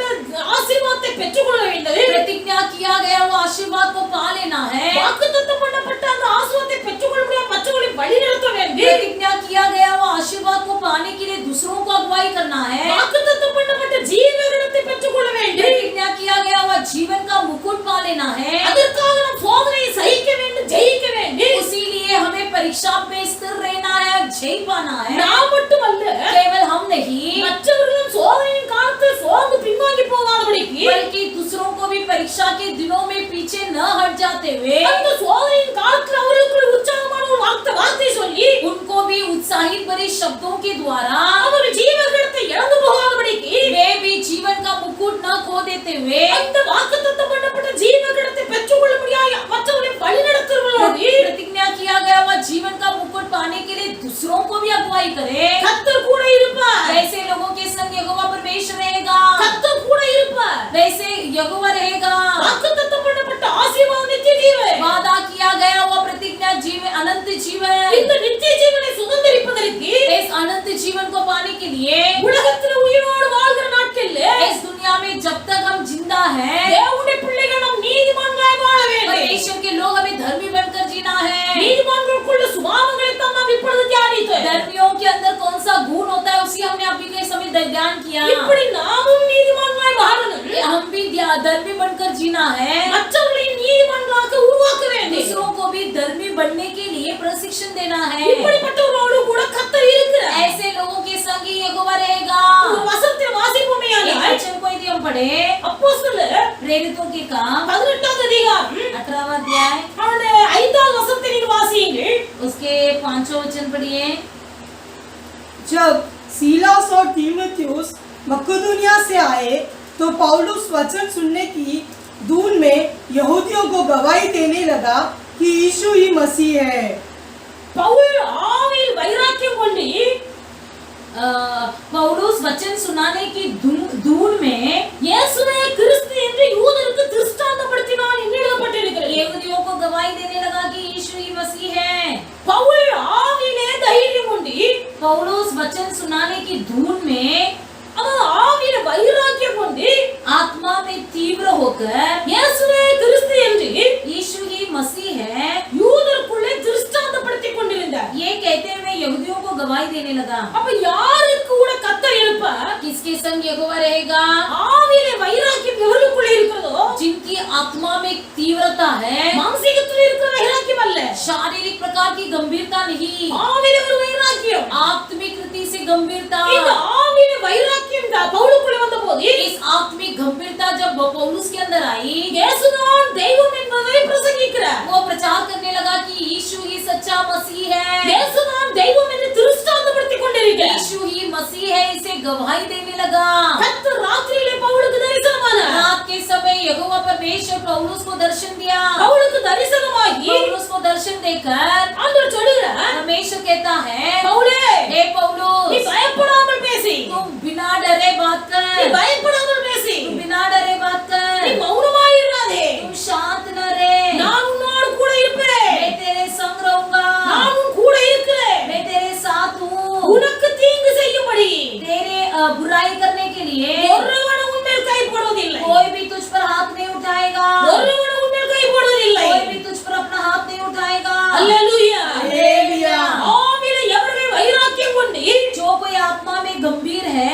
ஆசீர்வாதத்தை பெற்றுக்கொள்ள வேண்டும். प्रतिज्ञा किया गया वो आशीर्वाद को पा लेना है. வாக்குத்தத்தம் பண்ணப்பட்ட அந்த ஆசீர்வாதத்தை பெற்றுக்கொள்ள முடியாத மற்றவர்களை வழிநடத்த வேண்டும். प्रतिज्ञा किया गया वो आशीर्वाद को पाने के लिए दूसरों को अगुवाई करना है. வாக்குத்தத்தம் பண்ணப்பட்ட ஜீவனை பெற்றுக்கொள்ள வேண்டும். प्रतिज्ञा किया गया वो जीवन का मुकुट पा लेना है. அதற்காக நாம் சோதனையை சகிக்க வேண்டும், ஜெயிக்க வேண்டும். इसीलिए हमें परीक्षा में स्थिर रहना है और जय पाना है. நாம் மட்டுமல்ல केवल हम नहीं மற்றவர்களும் சோதனையின் காலத்தில் சோர்ந்து பின்வாங்கி போகாதபடிக்கு बल्कि दूसरों को भी परीक्षा के दिनों में पीछे न हट जाते हुए அந்த சோதனையின் காலத்தில் அவர்களுக்கு உற்சாகமான ஒரு வார்த்தை சொல்லி उनको भी उत्साहित भरे शब्दों के द्वारा அவர்கள் ஜீவகத்தை இழந்து போகாதபடிக்கு वे भी जीवन का मुकुट न खो देते हुए அந்த வாக்குத்தத்தம் பண்ணப்பட்ட ஜீவகத்தை பெற்றுக்கொள்ள முடியாத மற்றவர்களை வழிநடத்துவதோடு प्रतिज्ञा किया गया वह जीवन का मुकुट पाने के लिए दूसरों को भी अगुवाई करे. கர்த்தர் கூட இருப்பார். वैसे लोगों के संग यहोवा परमेश्वर रहेगा. கர்த்தர் கூட இருப்பார். वैसे यहोवा रहेगा. வாக்குத்தத்தம் பண்ணப்பட்ட ஆசீர்வாத நித்திய ஜீவன் वादा किया गया वो प्रतिज्ञा जीवन अनंत जीवन. இந்த நித்திய ஜீவனை சுதந்தரிப்பதற்கு इस अनंत जीवन को पाने के लिए உலகத்தில் உயிரோடு வாழ்கிற நாட்களில் इस दुनिया में जब तक हम जिंदा हैं தேவனுடைய பிள்ளைகள் நாம் நீதிமான்களாய் வாழ வேண்டும். परमेश्वर के लोग हमें धर्मी बनकर जीना है. நீதிமான்களுக்குள்ள சுபாவங்களை தான் நாம் இப்பொழுது தியானித்தோம். धर्मियों के अंदर कौन सा गुण होता है उसी हमने अभी के समय ध्यान किया. இப்படி நாமும் நீதிமான்களாய் வாழணும். हम भी धर्मी बनकर जीना है. மற்றவர்களை நீதிமான்களாக உருவாக்க வேண்டும். दूसरों को भी धर्मी बनने के लिए प्रशिक्षण देना है. இப்படிப்பட்டவர்களோடு கூட கர்த்தர் இருக்கிறார். ऐसे लोगों के संग ही यहोवा रहेगा. ஒரு வசனத்தை வாசிப்போமேயானால் वचन को यदि हम पढ़े அப்போஸ்தலர் प्रेरितों के काम 18 அதிகாரம் 18वां अध्याय அவருடைய 5வது वचनத்தை நீங்க வாசியுங்கள். उसके 5वां वचन पढ़िए. जब सीलास और तीमुथियुस मकेदोनिया से आए तो पौलुस वचन सुनने की धुन में यहूदियों को गवाही देने लगा कि यीशु ही मसीह है। பவுல் ஆவியில் வைராக்கியம் கொண்டு पौलुस वचन सुनाने की धून में இயேசுவே கிறிஸ்து என்று யூதருக்கு திருஷ்டாந்தப்படுத்தினான் என்று எழுதப்பட்டிருக்கிறது. यहूदियों को गवाही देने लगा कि यीशु ही मसीह है। पौल ஆவியிலே தைரியம் கொண்டு पौलुस वचन सुनाने की धून में ஆவியில வைராக்கியம் கொண்டு आत्मा में तीव्र होकर இயேசுவே கிறிஸ்து என்று यीशु ही मसीह है யூதருக்குள்ளே திருஷ்டாந்தப்படுத்திக் கொண்டிருந்தார். ये कहते हुए यहूदियों को गवाही देने लगा. அப்ப யாருக்கு கூட கர்த்தர் இருப்பார்? किसके संग यहोवा रहेगा? ஆவியிலே வைராக்கியம் எவருக்குள்ளே இருக்கிறதோ जिनकी आत्मा में तीव्रता है, மாம்சீகத்தில் இருக்கிற வைராக்கியம் அல்ல, शारीरिक प्रकार की गंभीरता नहीं, ஆவியிலே ஒரு வைராக்கியம், आत्मिक रीति से गंभीरता. இந்த ஆவியிலே வைராக்கியம் தான் பவுலுக்குள்ளே வந்தபோது इस आत्मिक गंभीरता जब पौलुस के अंदर आई, இயேசுதான் தெய்வம் என்பதை பிரசங்கிக்கிறார். वो प्रचार करने लगा कि यीशु ही सच्चा मसीह है, இயேசுதான் தெய்வம் என்று திருஷ்டாந்தப்படுத்திக் கொண்டிருக்கிறார். यीशु ही मसीह है, इसे गवाही देने लगा. கர்த்தர் ராத்திரியிலே பவுலுக்கு தரிசனமானார். रात के समय यहोवा परमेश्वर पौलुस को दर्शन दिया. பவுலுக்கு தரிசனமாகி पौलुस को दर्शन देकर ஆண்டவர் சொல்கிறார், परमेश्वर कहता है, पौले, हे पौलुस, நீ பயப்படாமல் பேசி, तुम बिना डरे बात कर, நீ பயப்படாமல் பேசி, तुम बिना डरे बात कर, நீ மௌனமாய் இராதே, तुम शांत न रहे, நான் உன்னோடு கூட இருப்பேன், मैं तेरे संग रहूंगा, நான் உன் கூட இருக்கிறேன், मैं तेरे साथ हूं, உனக்கு தீங்கு செய்யும்படி, तेरे बुराई करने के लिए ஒருவனும் உன்மேல் கை போடுவதில்லை, कोई भी तुझ पर हाथ नहीं उठाएगा, ஒருவனும் உன்மேல் கை போடுவதில்லை, कोई भी तुझ पर अपना हाथ नहीं उठाएगा. Hallelujah, hallelujah. ஆவியிலே எவர்கள் வைராக்கியம் கொண்டு जो कोई आत्मा में गंभीर है,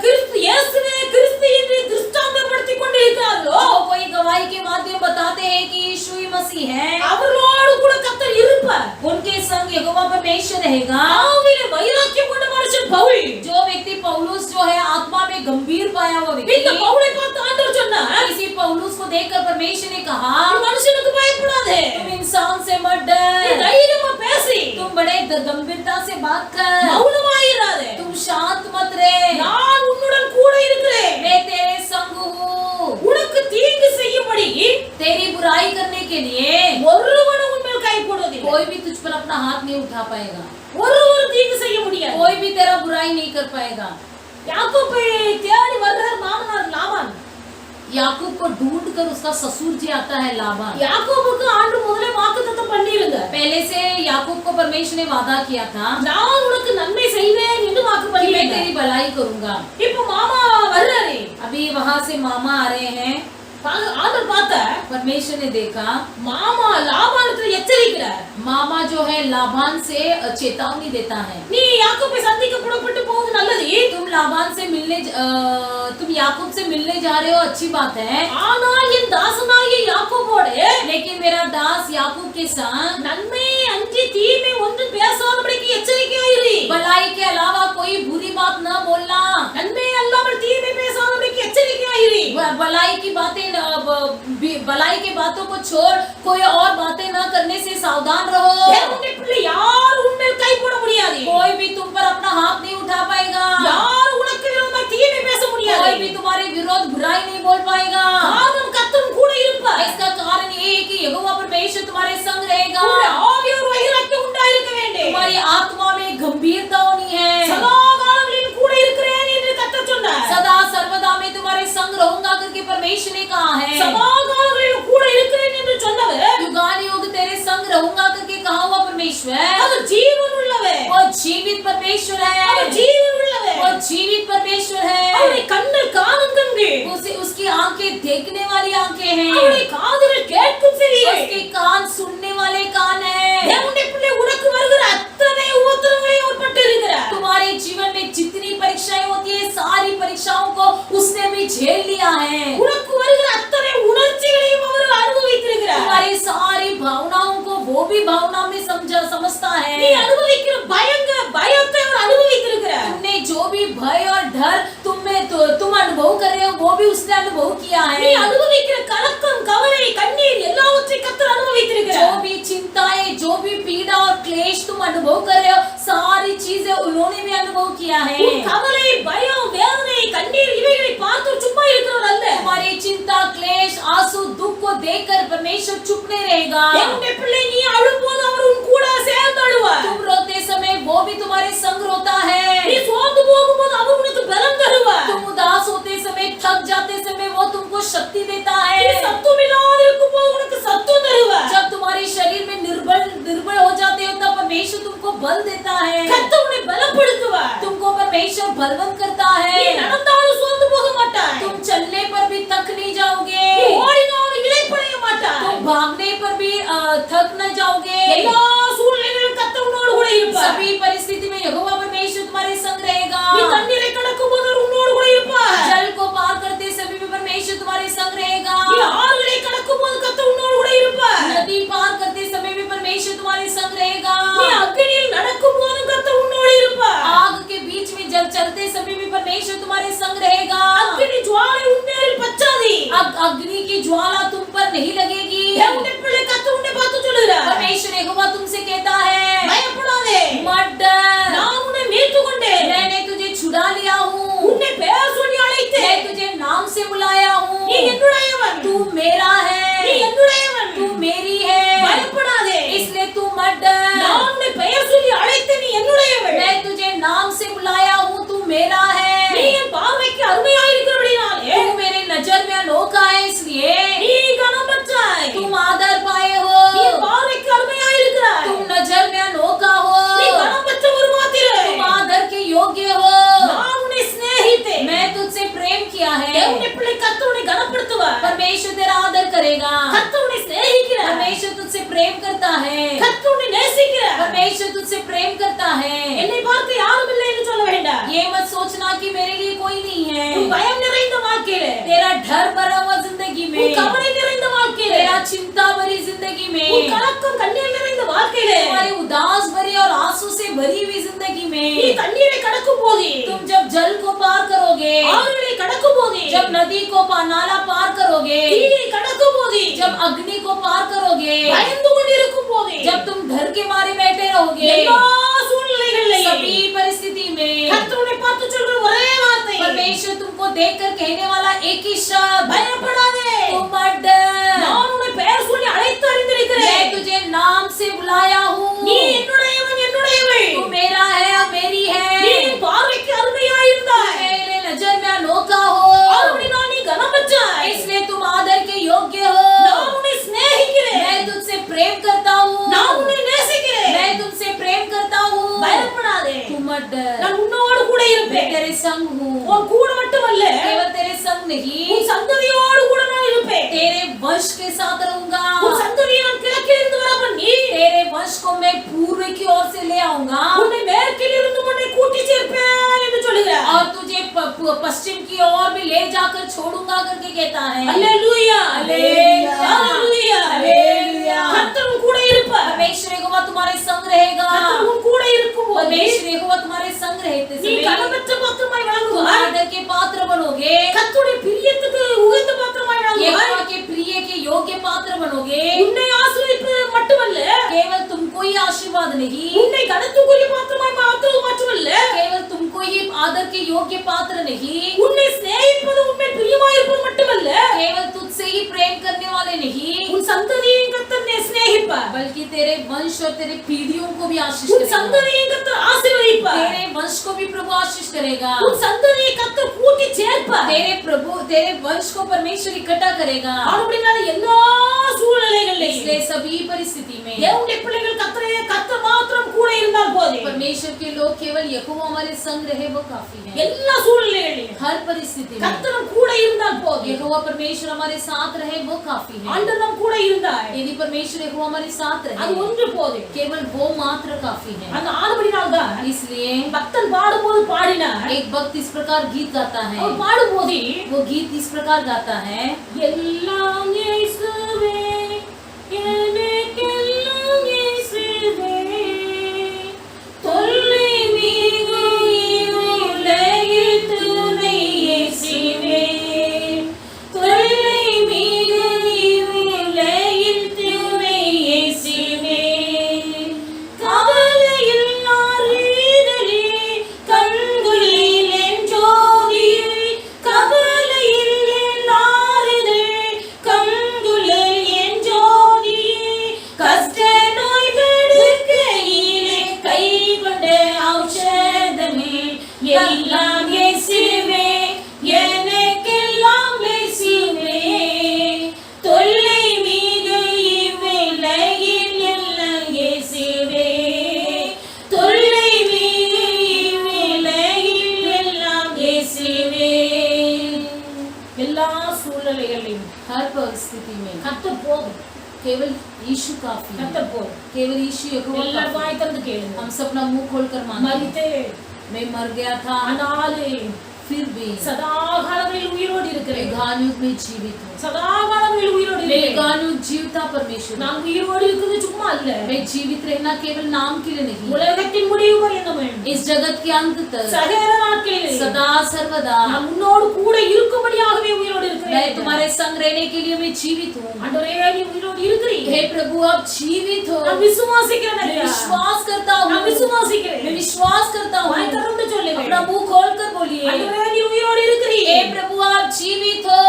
கிறிஸ்து இயேசுவே கிறிஸ்து என்று திருஷ்டாந்தப்படுத்திக் கொண்டிருக்கிறார்களோ, जो कोई गवाही के माध्यम बताते हैं कि यीशु ही मसीह है, அவர்களோடு கூட கர்த்தர் இருப்பார். उनके संग यहोवा परमेश्वर रहेगा. ஆவியிலே வைராக்கியம் கொண்ட மனுஷன் பவுல், जो व्यक्ति पौलुस जो है आत्मा में गंभीर पाया हुआ व्यक्ति, இந்த பவுலை பார்த்து ஆண்டவர் சொன்னார், इसी पौलुस को देखकर परमेश्वर ने कहा, मनुष्यனுக்கு பயப்படாதே, तुम इंसान से मत डर, தைரியமா பேசி, तुम बड़े गंभीरता से बात कर, मौनமாய் இராதே, तुम शांत मत रहे, நான் உன்னுடன் கூட இருக்கிறேன், मैं तेरे संग हूं, உனக்கு தீங்கு செய்யும்படி, तेरी बुराई करने के लिए ஒருவனும் உன்மேல் கை போடுவதில்லை, कोई भी तुझ पर अपना हाथ नहीं उठा पाएगा, ஒருவர் தீங்கு செய்ய முடியாது, कोई भी तेरा बुराई नहीं कर पाएगा. யாக்கோபை தேடி வருகிறார் மாமனார் லாபான். याकूब को ढूंढकर उसका ससुर जी आता है लाबान. யாக்கோபுக்கு ஆண்டு முதலே வாக்குத்தத்தம் பண்ணியிருந்தார். पहले से याकूब को परमेश्वर ने वादा किया था, நான் உனக்கு நன்மை செய்வேன் என்று வாக்கு பண்ணியிருந்தார், मैं तेरी भलाई करूंगा. இப்போ மாமா வர்றாரு. अभी वहां से मामा आ रहे हैं. ஆண்டவர் பார்த்த परमेश्वर ने देखा, मामा लाबान எச்சரிக்கிறார். मामा जो है लाबान से चेतावनी देता है, நீ யாக்கோபை சந்திக்க புறப்பட்டு போவது நல்லது, तुम लाबान से मिलने तुम याकूब से मिलने जा रहे हो, अच्छी बात है, ஆனால் என் தாசனாகிய யாக்கோபோடு, लेकिन मेरा दास याकूब के संग நன்மை அஞ்சி தீமை ஒன்று பேசாதபடிக்கு எச்சரிக்கையாயிரு, भलाई के अलावा कोई बुरी बात न बोलना, நன்மை அல்லாமல் தீமை பேசாதபடிக்கு எச்சரிக்கையாயிரு, भलाई की बातें भलाई की बातों को छोड़ कोई और बातें न करने से सावधान रहो. தேவனுடைய பிள்ளை யார் உன்மேல் கை போட முடியாது, कोई भी तुम पर अपना हाथ नहीं उठा पाएगा, யார் உனக்கு விரோதமாக தீமை பேச முடியாது, कोई भी तुम्हारे विरोध बुराई नहीं बोल पाएगा. காரணம் கர்த்தர் கூட இருப்பார். इसका कारण ये है कि यहोवा परमेश्वर तुम्हारे संग रहेगा. ஆவியில் ஒரு வைராக்கியம் உண்டாயிருக்க வேண்டும், तुम्हारी आत्मा में गंभीरता होनी है. सदा कालங்களில் கூட இருக்கிறேன் என்று கர்த்தர் சொன்னார். सदा सर्वदा में तुम्हारे संग रहूंगा करके परमेश्वर ने कहा है. सदा कालங்களில் கூட இருக்கிறேன் என்று சொன்னவர் युगान युग तेरे संग रहूंगा करके कहा हुआ परमेश्वर, அவர் ஜீவன் உள்ளவர், वो जीवित परमेश्वर है, அவர் ஜீவன் உள்ளவர், वो जीवित परमेश्वर है, அவருடைய கண்கள் காணும் கண்கள், उसकी आंखें देखने वाली आंखें हैं, அவருடைய காதுகள் கேட்கும் செவிகள், उसके कान सुनने वाले कान है. தேவனுடைய பிள்ளை உனக்கு வருகிற அத்தனை உபத்திரவங்களையும் உட்பட்டு இருக்கிறார். तुम्हारे जीवन में जितनी परीक्षाएं होती है, सारी परीक्षाओं को उसने भी झेल लिया है. உனக்கு வருகிற அத்தனை உணர்ச்சிகளையும் அவர் அனுபவித்திருக்கிறார். तुम्हारी सारी भावनाओं को वो भी भावना में समझता है. நீ அனுபவிக்கிற பயத்தை அவர் அனுபவித்திருக்கிறார். तुमने जो भी भय और डर तुम अनुभव कर रहे हो, वो भी उसने अनुभव किया है. நீ அனுபவிக்கிற கலக்கம், கவலை, கண்ணீர் எல்லாவற்றையும் கர்த்தர் அனுபவித்திருக்கிறார். जो भी चिंताएं, जो भी पीड़ा और क्लेश तुम अनुभव कर रहे हो, सारी चीजें उन्होंने भी अनुभव किया है. கவலை, பயம், வேதனை, கண்ணீர் இவைகளை பார்த்து சும்மா இருக்கிறவர் देखकर परमेश्वर चुप नहीं रहेगा। தேவனுடைய பிள்ளை நீ அழும்போது அவர் உன் கூட சேர்ந்து அழுவார். तुम रोते समय वो भी तुम्हारे संग रोता है। நீ சோர்ந்து போகும்போது அவர் உனக்கு பலம் தருவார். तुम उदास होते समय, थक जाते समय वो तुमको शक्ति देता நீ है। சத்துவம் இல்லாத இருக்கும்போது உனக்கு சத்துவம் தருவார். जब तुम्हारे शरीर में निर्बल हो जाते हो तब परमेश्वर तुमको बल देता है। கர்த்தர் உன்னை பலப்படுத்துவார். तुमको परमेश्वर बलवंत करता நீ है। நடந்தாலும் சோர்ந்து போக மாட்டாய். तुम चलने पर भी थक नहीं जाओगे, நீ ஓடினாலும் இளைப்படைய மாட்டாய். तुम भागने पर भी थक न जाओगे। எல்லா சூழ்நிலைகளிலும் கர்த்தர் உன்னோடு கூட இருப்பார். सभी परिस्थिति में यहोवा परमेश्वर तुम्हारे संग रहेगा। நீ தண்ணீரை கடக்கும்போது அவர் உன்னோடு கூட இருப்பார். जल को पार करते समय भी परमेश्वर तुम्हारे संग रहेगा। நீ ஆறுகளை கடக்கும்போது கர்த்தர் உன்னோடு கூட இருப்பார். नदी पार करते समय भी परमेश्वर तुम्हारे संग रहेगा। நீ அக்கினியில் நடக்கும்போது கர்த்தர் உன்னோடு இருப்பார். आग के बीच में जब चलते समय भी परमेश्वर तुम्हारे संग रहेगा। அக்கினி ஜுவாலை உன்மேல் பச்சாது. अग्नि की ज्वाला तुम पर नहीं लगेगी। தேவனுடைய பிள்ளை கர்த்தர் உன்னை பார்த்து சொல்லுகிறார். परमेश्वर यहोवा तुमसे कहता है, பயப்படாதே. मत डर, நான் உன்னை மீட்டு கொண்டேன். मैंने तुझे छुड़ा लिया हूँ, உன்னை பெயர் சொல்லி அழைத்தேன். मैं तुझे नाम से बुलाया हूँ। நீ என்னுடையவன். तू मेरा நீ है, என்னுடையவன். तू मेरी है, பயப்படாதே. इसलिए तू मत डर। நான் உன்னை பெயர் சொல்லி அழைத்தேன். நீ என்னுடையவள். मैं तुझे नाम से बुलाया हूँ, तू मेरा நீ है, என் பார்வைக்கு அருமையாயிருக்கிறபடினாலே तू मेरे नजर में अनोखा है, इसलिए நீ கனம் பெற்றாய். तुम आदर पाए நீ हो, என் பார்வைக்கு அருமையாயிருக்கிறாய். तुम नजर में अनोखा நீ हो, கனம் பெற்ற ஒரு மாத்திரை. तुम आदर के योग्य हो। நான் உன்னை சிநேகித்தேன். मैं तुझसे प्रेम किया है। தேவனுடைய பிள்ளை கர்த்தர் உன்னை கனப்படுத்துவார். परमेश्वर तेरा आदर करेगा। கர்த்தர் உன்னை சிநேகிக்கிறார். परमेश्वर तुझसे प्रेम करता है। கர்த்தர் உன்னை நேசிக்கிறார். परमेश्वर तुझसे प्रेम करता है। என்னை பார்த்து யாரும் இல்லை என்று சொல்ல வேண்டாம். ये मत सोचना कि मेरे लिए कोई नहीं உன் है। பயம் நிறைந்த வாழ்க்கையிலே, तेरा डर भरा हुआ जिंदगी உன் में, கவலை நிறைந்த வாழ்க்கையிலே, तेरा चिंता भरी जिंदगी உன் में, கலக்கம் கண்ணீர் நிறைந்த வாழ்க்கையிலே, तुम्हारी उदास भरी और आंसू से भरी हुई जिंदगी நீ में, தண்ணீரை கடக்கும் போது, तुम जब जल को पार करोगे, ஆறுகளை கடக்கும் போது, जब नदी को नाला पार करोगे, தீயை கடக்கும் போது, जब अग्नि को पार करोगे, பயந்து கொண்டிருக்கும் போது, जब तुम डर के मारे बैठे रहोगे, எல்லா சூழ்நிலைகளிலும் सभी परिस्थिति में கர்த்தர் உன்னை பார்த்து சொல்ற ஒரே வார்த்தை, परमेश्वर तुमको देखकर कहने वाला एक ही शब्द, பயப்படாதே. तुम मत डर, நான் உன்னை பெயர் சொல்லி அழைத்து அறிந்திருக்கிறேன். मैं तुझे नाम से बुलाया हूँ, நீ என்னுடையவன், என்னுடையவள். तू मेरा है और मेरी நீ है, என் பார்வைக்கு அருமையாயிருந்தாய். मेरे नजर में अनोखा हो, அப்படினால் நீ கனம் பெற்றாய். इसलिए तुम आदर के योग्य हो। நான் உன்னை சிநேகிக்கிறேன். मैं तुझसे प्रेम करता हूँ, நான் உன்னை நேசிக்கிறேன். मैं तुमसे प्रेम करता हूँ, பயப்படாதே. तू मत डर, நான் உன்னோடு கூட मैं இருப்பேன். तेरे संग हूँ। உன் கூட மட்டுமல்ல, केवल तेरे संग नहीं, உன் சந்ததியோடு கூட நான் இருப்பேன். तेरे वंश के साथ रहूंगा। உன் சந்ததியை நான் கிழக்கிலிருந்து வர பண்ணி, तेरे वंश को मैं पूर्व की ओर से ले आऊंगा உன்னை மேற்கிலிருந்து உன்னை கூட்டி சேர்ப்பேன் என்று சொல்லுகிறார். और तुझे पश्चिम की ओर भी ले जाकर छोड़ूंगा करके कहता है। அல்லேலூயா. அல்லேலூயா. அல்லேலூயா. அல்லேலூயா. கர்த்தர் உன் கூட இருப்பார். परमेश्वर यहोवा तुम्हारे संग रहेगा। கர்த்தர் உன் கூட இருக்கும்போது परमेश्वर यहोवा तुम्हारे संग रहते நீ समय கனமற்ற பாத்திரமாய் तुम விளங்குவாய். आदर के पात्र बनोगे, கர்த்தருடைய பிரியத்துக்கு உகந்த பாத்திரமாய் விளங்குவாய். यहोवा के प्रिय के योग्य पात्र बनोगे। உன்னை ஆசீர்வதிப்பது மட்டுமல்ல, केवल तुमको ही आशीर्वाद नहीं, உன்னை கனத்துக்குரிய பாத்திரமாய் மாற்றுவது மட்டுமல்ல, केवल तुमको ही आदर के योग्य पात्र नहीं, உன்னை சிநேகிப்பது உன்னை பிரியமாயிருப்பது மட்டுமல்ல, केवल तुझसे ही प्रेम करने वाले नहीं, உன் சந்ததியையும் கர்த்தர் சிநேகிப்பார். बल्कि तेरे वंश और तेरे पीढ़ियों को भी आशीष உன் करेगा। சந்ததியையும் கர்த்தர் ஆசீர்வதிப்பார். तेरे वंश को भी प्रभु आशीष करेगा। உன் சந்ததியை கர்த்தர் கூட்டி சேர்ப்பார். तेरे वंश को परमेश्वर इकट्ठा करेगा। அப்படினால எல்லா சூழ்நிலைகளிலும் इसलिए सभी परिस्थिति में தேவனுடைய பிள்ளைகள் கர்த்தர் மாத்திரம் கூட இருந்தால் போதும். परमेश्वर के लोग केवल यहोवा हमारे संग रहे वो काफी है। எல்லா சூழ்நிலைகளிலும் हर परिस्थिति में கர்த்தர் கூட இருந்தால் போதும். यहोवा परमेश्वर हमारे साथ रहे वो काफी है। ஆண்டவர் நம் கூட இருந்தார். यदि परमेश्वर यहोवा हमारे साथ அது रहे ஒன்று போதும். केवल वो मात्र काफी है। அந்த ஆனபடினால்தான் इसलिए பக்தன் பாடும்போது பாடினார். एक भक्त इस प्रकार गीत गाता है, அவர் பாடும்போது वो गीत इस प्रकार गाता है, எல்லாம் இயேசுவே, எனக்கெல்லாம் இயேசுவே, தொல்லை மிகும் இவ்வுலகில் துணை இயேசுவே, தொல்லை மிகும் இவ்வுலகில் துணை இயேசுவே, கவலையில் நாறிதலே கண்களில் என் ஜோதி, கவலையில் என் நாறிதல் கண்களில் சூழ்நிலைகளிலும் हर परिस्थिति में கர்த்தர் போதும், केवल यीशु काफी है। கர்த்தர் போதும். केवल यीशु यहोवा எல்லாரும் काफी है। வாய் திறந்து கேளுங்க. हम सब अपना मुंह खोलकर मांगे। மரித்தேன், मैं मर गया था, ஆனாலும் फिर भी சதா காலங்களில் உயிரோடு मैं இருக்கிறேன். गानुग में जीवित हूँ। சதா காலங்களில் உயிரோடு मैं இருக்கிறேன். गानुग जीवता परमेश्वर हूँ। நான் உயிரோடு இருக்கிறது சும்மா அல்ல, मैं जीवित रहना केवल नाम के लिए नहीं, உலகத்தின் முடிவு பரியந்தமும் इस जगत के अंत तक சகல நாட்களில் सदा सर्वदा நான் உன்னோடு கூட இருக்கும்படியாகவே உயிரோடு मैं இருக்கிறேன். तुम्हारे संग रहने के लिए मैं जीवित हूँ। ஆண்டவரே, நீ உயிரோடு இருக்கிறீர். हे प्रभु आप जीवित हो। நான் விசுவாசிக்கிறேன் मैं ஐயா. विश्वास करता हूँ। நான் விசுவாசிக்கிறேன். मैं विश्वास करता हूँ। வாய் திறந்து சொல்லுங்க. अपना मुंह खोल कर बोलिए, ஆண்டவரே, நீ உயிரோடு இருக்கிறீர். हे प्रभु आप जीवित हो।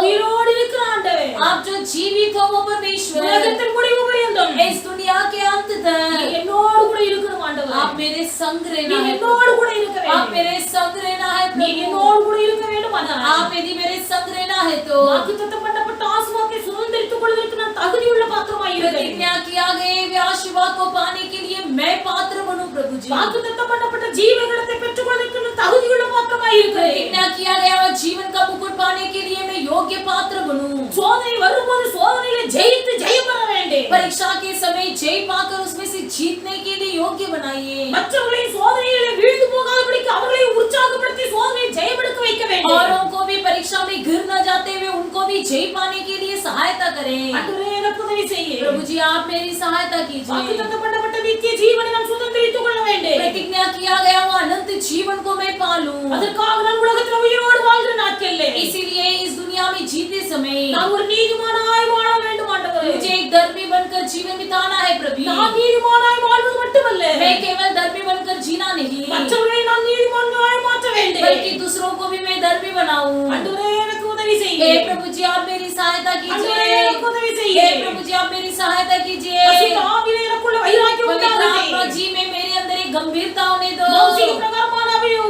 உயிரோடு இருக்கிற ஆண்டவரே, आप जो जीवित हो वो परमेश्वर உலகத்தின் முடிவு பரியந்தம் इस दुनिया के अंत நீ तक என்னோடு கூட இருக்கணும் ஆண்டவரே. आप मेरे संग நீ रहना है। என்னோடு கூட இருக்க आप வேண்டும். मेरे संग रहना है நீ प्रभु। என்னோடு கூட இருக்க வேண்டும். ஆனால் आप यदि मेरे संग रहना है तो வாக்குத்தத்தப்பட்ட ஆசீர்வாதத்தை சுதந்தரித்துக் கொள்வதற்கு நான் தகுதியுள்ள பாத்திரமாய் இருக்கிறேன். प्रतिज्ञा किया गए वे आशीर्वाद को पाने के लिए मैं पात्र बनूं प्रभु जी। வாக்குத்தத்தப்பட்ட ஜீவகணத்தை பெற்றுக்கொள்வதற்கு நான் தகுதியுள்ள பாத்திரமாய் இருக்கிறேன். प्रतिज्ञा किया गया और जीवन का मुकुट पाने के लिए मैं योग्य पात्र बनूं। சோதனை வரும்போது சோதனையில ஜெயித்து ஜெயம் பெற வேண்டும். परीक्षा के समय जय पाकर उसमें से जीतने के लिए योग्य बनाइए। மற்றவர்களை சோதனையில வீழ்ந்து போகாதபடிக்கு அவர்களை உற்சாகப்படுத்தி சோதனையை ஜெயமெடுக்க வைக்க வேண்டும். औरों को भी परीक्षा में गिर न जाते हुए उनको भी जय पाने के लिए सहायता करें। ஆண்டவரே, எனக்கு உதவி செய்ய. प्रभु जी आप मेरी सहायता कीजिए। வாக்குத்தத்தப்பட்ட நித்திய ஜீவனை நான் சுதந்தரித்துக் கொள்ள வேண்டும். प्रतिज्ञा किया गया वो अनंत जीवन को मैं पालूं। அதற்காக நான் உலகத்தில் உயிரோடு வாழ்கிற நாட்களிலே इसीलिए इस दुनिया में जीते समय நான் ஒரு நீதிமானாய் வாழ வேண்டும் ஆண்டவரே. मुझे एक धर्मी बनकर जीवन बिताना है प्रभु। நான் நீதிமானாய் வாழ்வது மட்டுமல்ல, मैं केवल धर्मी बनकर जीना नहीं மற்றவர்களை நான் நீதிமானாய் மாற்ற வேண்டும். बल्कि दूसरों को भी मैं धर्मी बनाऊं। ஆண்டவரே, எனக்கு உதவி செய்ய. हे प्रभु जी आप मेरी सहायता ஆண்டவரே, कीजिए। எனக்கு உதவி செய்ய. हे प्रभु जी आप मेरी सहायता कीजिए। பரிசுத்த ஆவியிலே எனக்குள்ள வைராக்கியம் पवित्र உண்டாகட்டும். आत्मा जी में मेरे अंदर एक गंभीरता होने दो। மௌசிக பிரகாரமான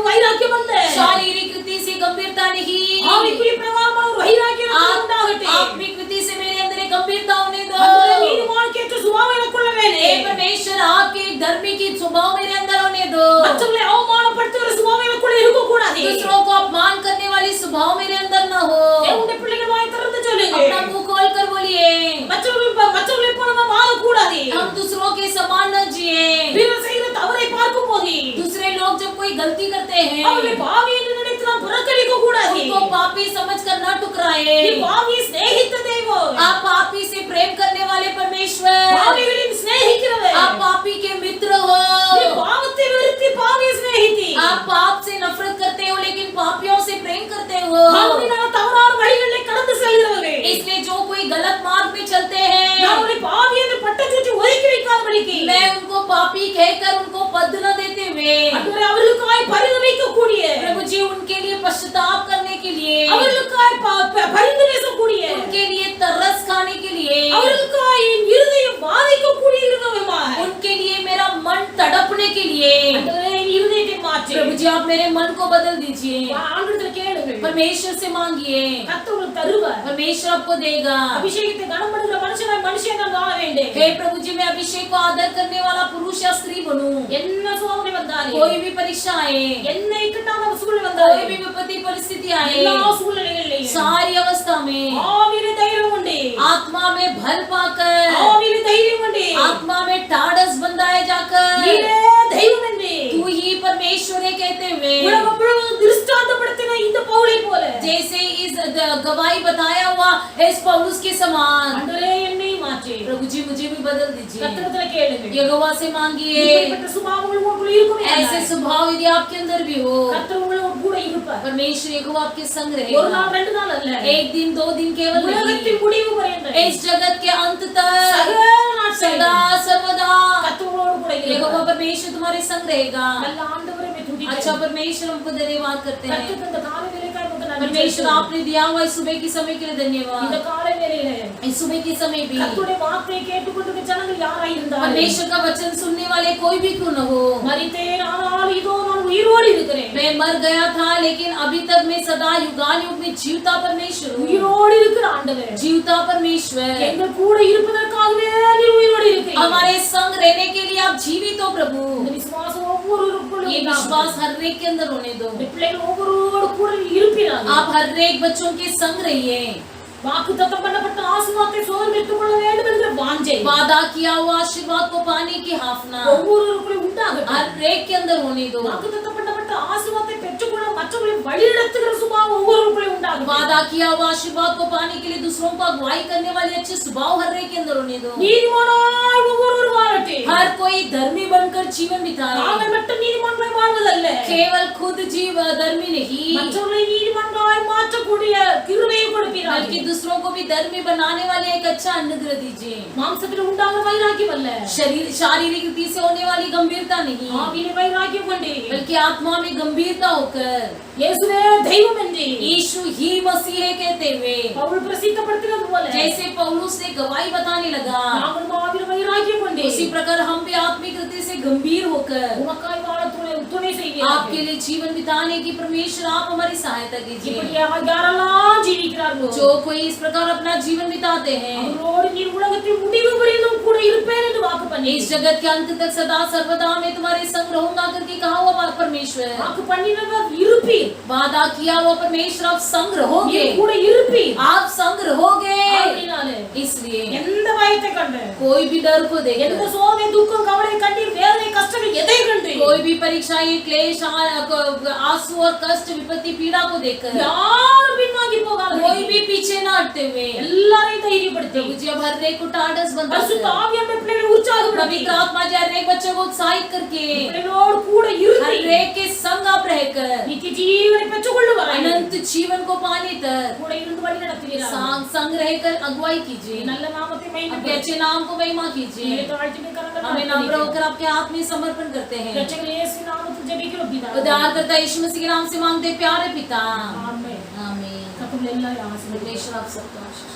வைராக்கியம் அல்ல, शारीरिक रीति से गंभीरता नहीं, ஆவிக்குரிய பிரகாரமான ஒரு வைராக்கியம் எனக்கு உண்டாகட்டும். आत्मिक रीति से मेरे अंदर एक गंभीरता होने दो। ஆண்டவரே, நீதிமானுக்கேற்ற சுபாவம் எனக்குள்ள हे வேண்டும். परमेश्वर आपके एक धर्मी की स्वभाव मेरे अंदर होने दो। மற்றவர்களை அவமானப்படுத்துகிற சுபாவம் எனக்குள்ள இருக்கக்கூடாது. दूसरों को अपमान करने वाली स्वभाव मेरे अंदर न हो। தேவனுடைய பிள்ளைகள் வாய் திறந்து சொல்லுங்க. अपना मुंह खोल कर बोलिए, மற்றவர்களை போல நாம் வாழக்கூடாது. हम दूसरों के समान न जिए। பிறர் செய்கிற தவறை பார்க்கும் போது दूसरे लोग जब कोई गलती करते हैं அவர்களை பாவி என்று நினைத்து நாம் புறக்கணிக்க கூடாது. उनको पापी समझकर न टुकराए। நீ பாவியை சிநேகித்த தெய்வம். आप पापी से प्रेम करने वाले परमेश्वर, பாவிகளின் சிநேகிக்கிறவர். आप पापी के मित्र हो। நீ பாவத்தை வெறுத்து பாவியை சிநேகித்தி. आप पाप से नफरत करते हो लेकिन पापियों से प्रेम करते हो। பாவியினால தவறான வழிகளிலே கடந்து செல்கிறவர்கள். इसलिए जो कोई गलत मार्ग पे चलते हैं நான் அவர்களை பாவி என்று பட்டச்சுற்றி ஒதுக்கி வைக்காதபடிக்கு मैं उनको पापी कहकर उनको पद न देते हुए ஆண்டவரே, அவர்களுக்காய் பரிதவிக்கக்கூடிய, प्रभु जी उनके लिए पश्चाताप करने के लिए, அவர்களுக்காய் பரிந்து பேசக்கூடிய, उनके लिए तरस खाने के लिए, அவர்களுக்காய் என் இருதயம் வாதிக்கக்கூடிய இருதயமாய் उनके लिए मेरा मन तड़पने के लिए ஆண்டவரே, என் இருதயத்தை மாற்று. प्रभु जी आप मेरे मन को बदल दीजिए। ஆண்டவரிடத்தில் கேளுங்கள். परमेश्वर से मांगिए, கர்த்தர் உங்களுக்கு தருவார். परमेश्वर आपको देगा। அபிஷேகத்தை கனம் பண்ணுகிற மனுஷன் நான் வாழ வேண்டும். हे प्रभु जी मैं अभिषेक को आदर करने वाला पुरुष या स्त्री बनूं। என்ன சோதனை வந்தாலும், कोई भी परीक्षा आए, என்ன இக்கட்டான சூழ்நிலை कोई வந்தாலும், भी विपत्ति परिस्थिति आए, எல்லா சூழ்நிலைகளிலும் सारी अवस्था में ஆவியிலே தைரியம் உண்டு. आत्मा में बल पाकर, ஆவியிலே தைரியம் உண்டு. आत्मा में ढाढ़स बंधाए जाकर நீரே தெய்வம் என்று तू ही परमेश्वर है कहते हुए உலகம் முழுவதும் திருஷ்டாந்தப்படுத்தின இந்த பவுலை போல जैसे इस गवाही बताया हुआ इस पौलुस के समान ஆண்டவரே, என்னை மாற்று. प्रभु जी मुझे भी बदल दीजिए। கர்த்தரிடத்தில் கேளுங்கள். यहोवा से मांगिए, இப்படிப்பட்ட சுபாவங்கள் உங்களுக்குள்ள இருக்குமே ऐसे स्वभाव यदि आपके अंदर भी हो, கர்த்தர் உங்களோட கூட இருப்பார். परमेश्वर यहोवा आपके संग ஒரு रहेगा। நாள் ரெண்டு நாள் அல்ல, एक दिन दो दिन केवल नहीं, உலகத்தின் முடிவு பரியந்தம் इस जगत के अंत तक சகல நாட்கள் सदा सर्वदा கர்த்தர் உங்களோட கூட यहोवा இருப்பார். परमेश्वर तुम्हारे संग रहेगा। நல்ல ஆண்டவரே, मैं துதிக்கிறேன். अच्छा परमेश्वर हमको धन्यवाद करते हैं। கர்த்தர் இந்த காலை வேளைக்காய் உமக்கு நன்றி परमेश्वर செலுத்துகிறேன். आपने दिया हुआ इस सुबह के समय के लिए இந்த धन्यवाद। காலை வேளையிலே इस सुबह के समय भी கர்த்தருடைய வார்த்தையை கேட்டுக்கொண்டிருக்கிற ஜனங்கள் யாராய் இருந்தாலும், परमेश्वर का वचन सुनने वाले कोई भी क्यों न हो, மரித்தேன் ஆனால் இதோ நான் உயிரோடு இருக்கிறேன். मैं मर गया था लेकिन अभी तक मैं सदा युगान युग में जीवता परमेश्वर हूँ। உயிரோடு இருக்கிற ஆண்டவர் जीवता परमेश्वर, எங்கள் கூட இருப்பதற்காகவே நீர் உயிரோடு இருக்கிறீர். हमारे संग रहने के लिए आप जीवित हो प्रभु। இந்த விசுவாசம் ஒவ்வொருவருக்குள்ளும் ये உண்டாகட்டும். विश्वास हर एक के अंदर होने दो। இந்த பிள்ளைகள் ஒவ்வொருவரோடு கூட இருப்பீராக. आप हर एक बच्चों के संग रहिए। வாக்குத்தத்தம் பண்ணப்பட்ட ஆசீர்வாதத்தை சுதந்திரித்துக் கொள்ள வேண்டும் என்கிற வாஞ்சை वादा किया हुआ आशीर्वाद को पाने की हाफना ஒவ்வொருவருக்குள்ளும் உண்டாகட்டும். हर एक के अंदर होने दो। வாக்குத்தத்தம் பண்ணப்பட்ட ஆசீர்வாதத்தை பெற்றுக்கொள்ள மற்றவர்களை வழிநடத்துகிற சுபாவம் ஒவ்வொருவருக்குள்ளும் உண்டாகட்டும். वादा किया हुआ आशीर्वाद को पाने के लिए दूसरों को अगुवाई करने वाले अच्छे स्वभाव हर एक के अंदर होने दो। நீதிமானாய் ஒவ்வொருவர் வாழட்டும். हर कोई धर्मी बनकर जीवन बिताए। நாங்கள் மட்டும் நீதிமான்களாய் வாழ்வதல்ல, केवल खुद जीव धर्मी नहीं, மற்றவர்களை நீதிமான்களாய் மாற்றக்கூடிய கிருபையை கொடுப்பீராக. बल्कि दूसरों को भी धर्मी बनाने वाले एक अच्छा अनुग्रह दीजिए। மாம்சத்தில் உண்டாகிற வைராக்கியம் அல்ல, शरीर शारीरिक रीति से होने वाली गंभीरता नहीं, ஆவியிலே வைராக்கியம் கொண்டு बल्कि आत्मा में गंभीरता होकर இயேசுவே தெய்வம் என்று यीशु ही मसीह है कहते हुए, பவுல் பிரசித்தப்படுத்தினது போல जैसे पौलुस ने गवाही बताने लगा, நாங்கள் ஆவியிலே வைராக்கியம் கொண்டு उसी प्रकार हम भी आत्मिक रीति से गंभीर होकर உமக்காய் வாழ துணை செய்வீராக. आपके लिए जीवन बिताने की परमेश्वर आप हमारी सहायता कीजिए। இப்படியாக யாரெல்லாம் ஜீவிக்கிறார்களோ जो कोई इस प्रकार अपना जीवन बिताते हैं, அவர்களோடு நீர் உலகத்தின் முடிவு வரையிலும் கூட இருப்பேன் என்று வாக்கு பண்ணி इस जगत के अंत तक सदा सर्वदा मैं तुम्हारे संग रहूंगा करके कहा हुआ परमेश्वर, வாக்கு பண்ணினவர் இருப்பீர். वादा किया हुआ परमेश्वर आप संग रहोगे, நீர் கூட இருப்பீர். आप संग रहोगे। அப்படினாலே इसलिए எந்த பயத்தை கண்டு, कोई भी डर को எந்த देखकर, சோதனை துக்கம் கவலை கண்ணீர் வேதனை கஷ்டங்கள் எதை கண்டு कोई भी परीक्षा ये क्लेश आंसू और कष्ट विपत्ति पीड़ा को देखकर யாரும் பின்வாங்கி போகாத कोई भी पीछे न हटते हुए எல்லாரையும் தைரியப்படுத்தி प्रभु जी अब हर एक को टाढ़स பரிசுத்த बनता ஆவியானவர் பிள்ளைகளை உற்சாகப்படுத்தி पवित्र आत्मा जी हर एक बच्चों को उत्साहित करके பிள்ளைகளோடு கூட हर இருந்து एक के संग आप रहकर நித்திய ஜீவனை பெற்றுக்கொள்ள வர अनंत जीवन को पाने तक கூட இருந்து வழி நடத்துகிறார். संग रहकर अगुवाई कीजिए। நல்ல நாமத்தை आपके மகிமைப்படுத்தி अच्छे नाम को महिमा कीजिए। हमें नम्र होकर आपके हाथ में समर्पण करते हैं। ரட்சகர் இயேசு நாமத்தில் ஜெபிக்கிறோம் பிதாவே. उद्धारकर्ता यीशु मसीह के नाम से मांगते प्यारे पिता, ஆமென். आमीन। கர்த்தர் எல்லாரையும் ஆசீர்வதிப்பார். परमेश्वर आप सबको आशीष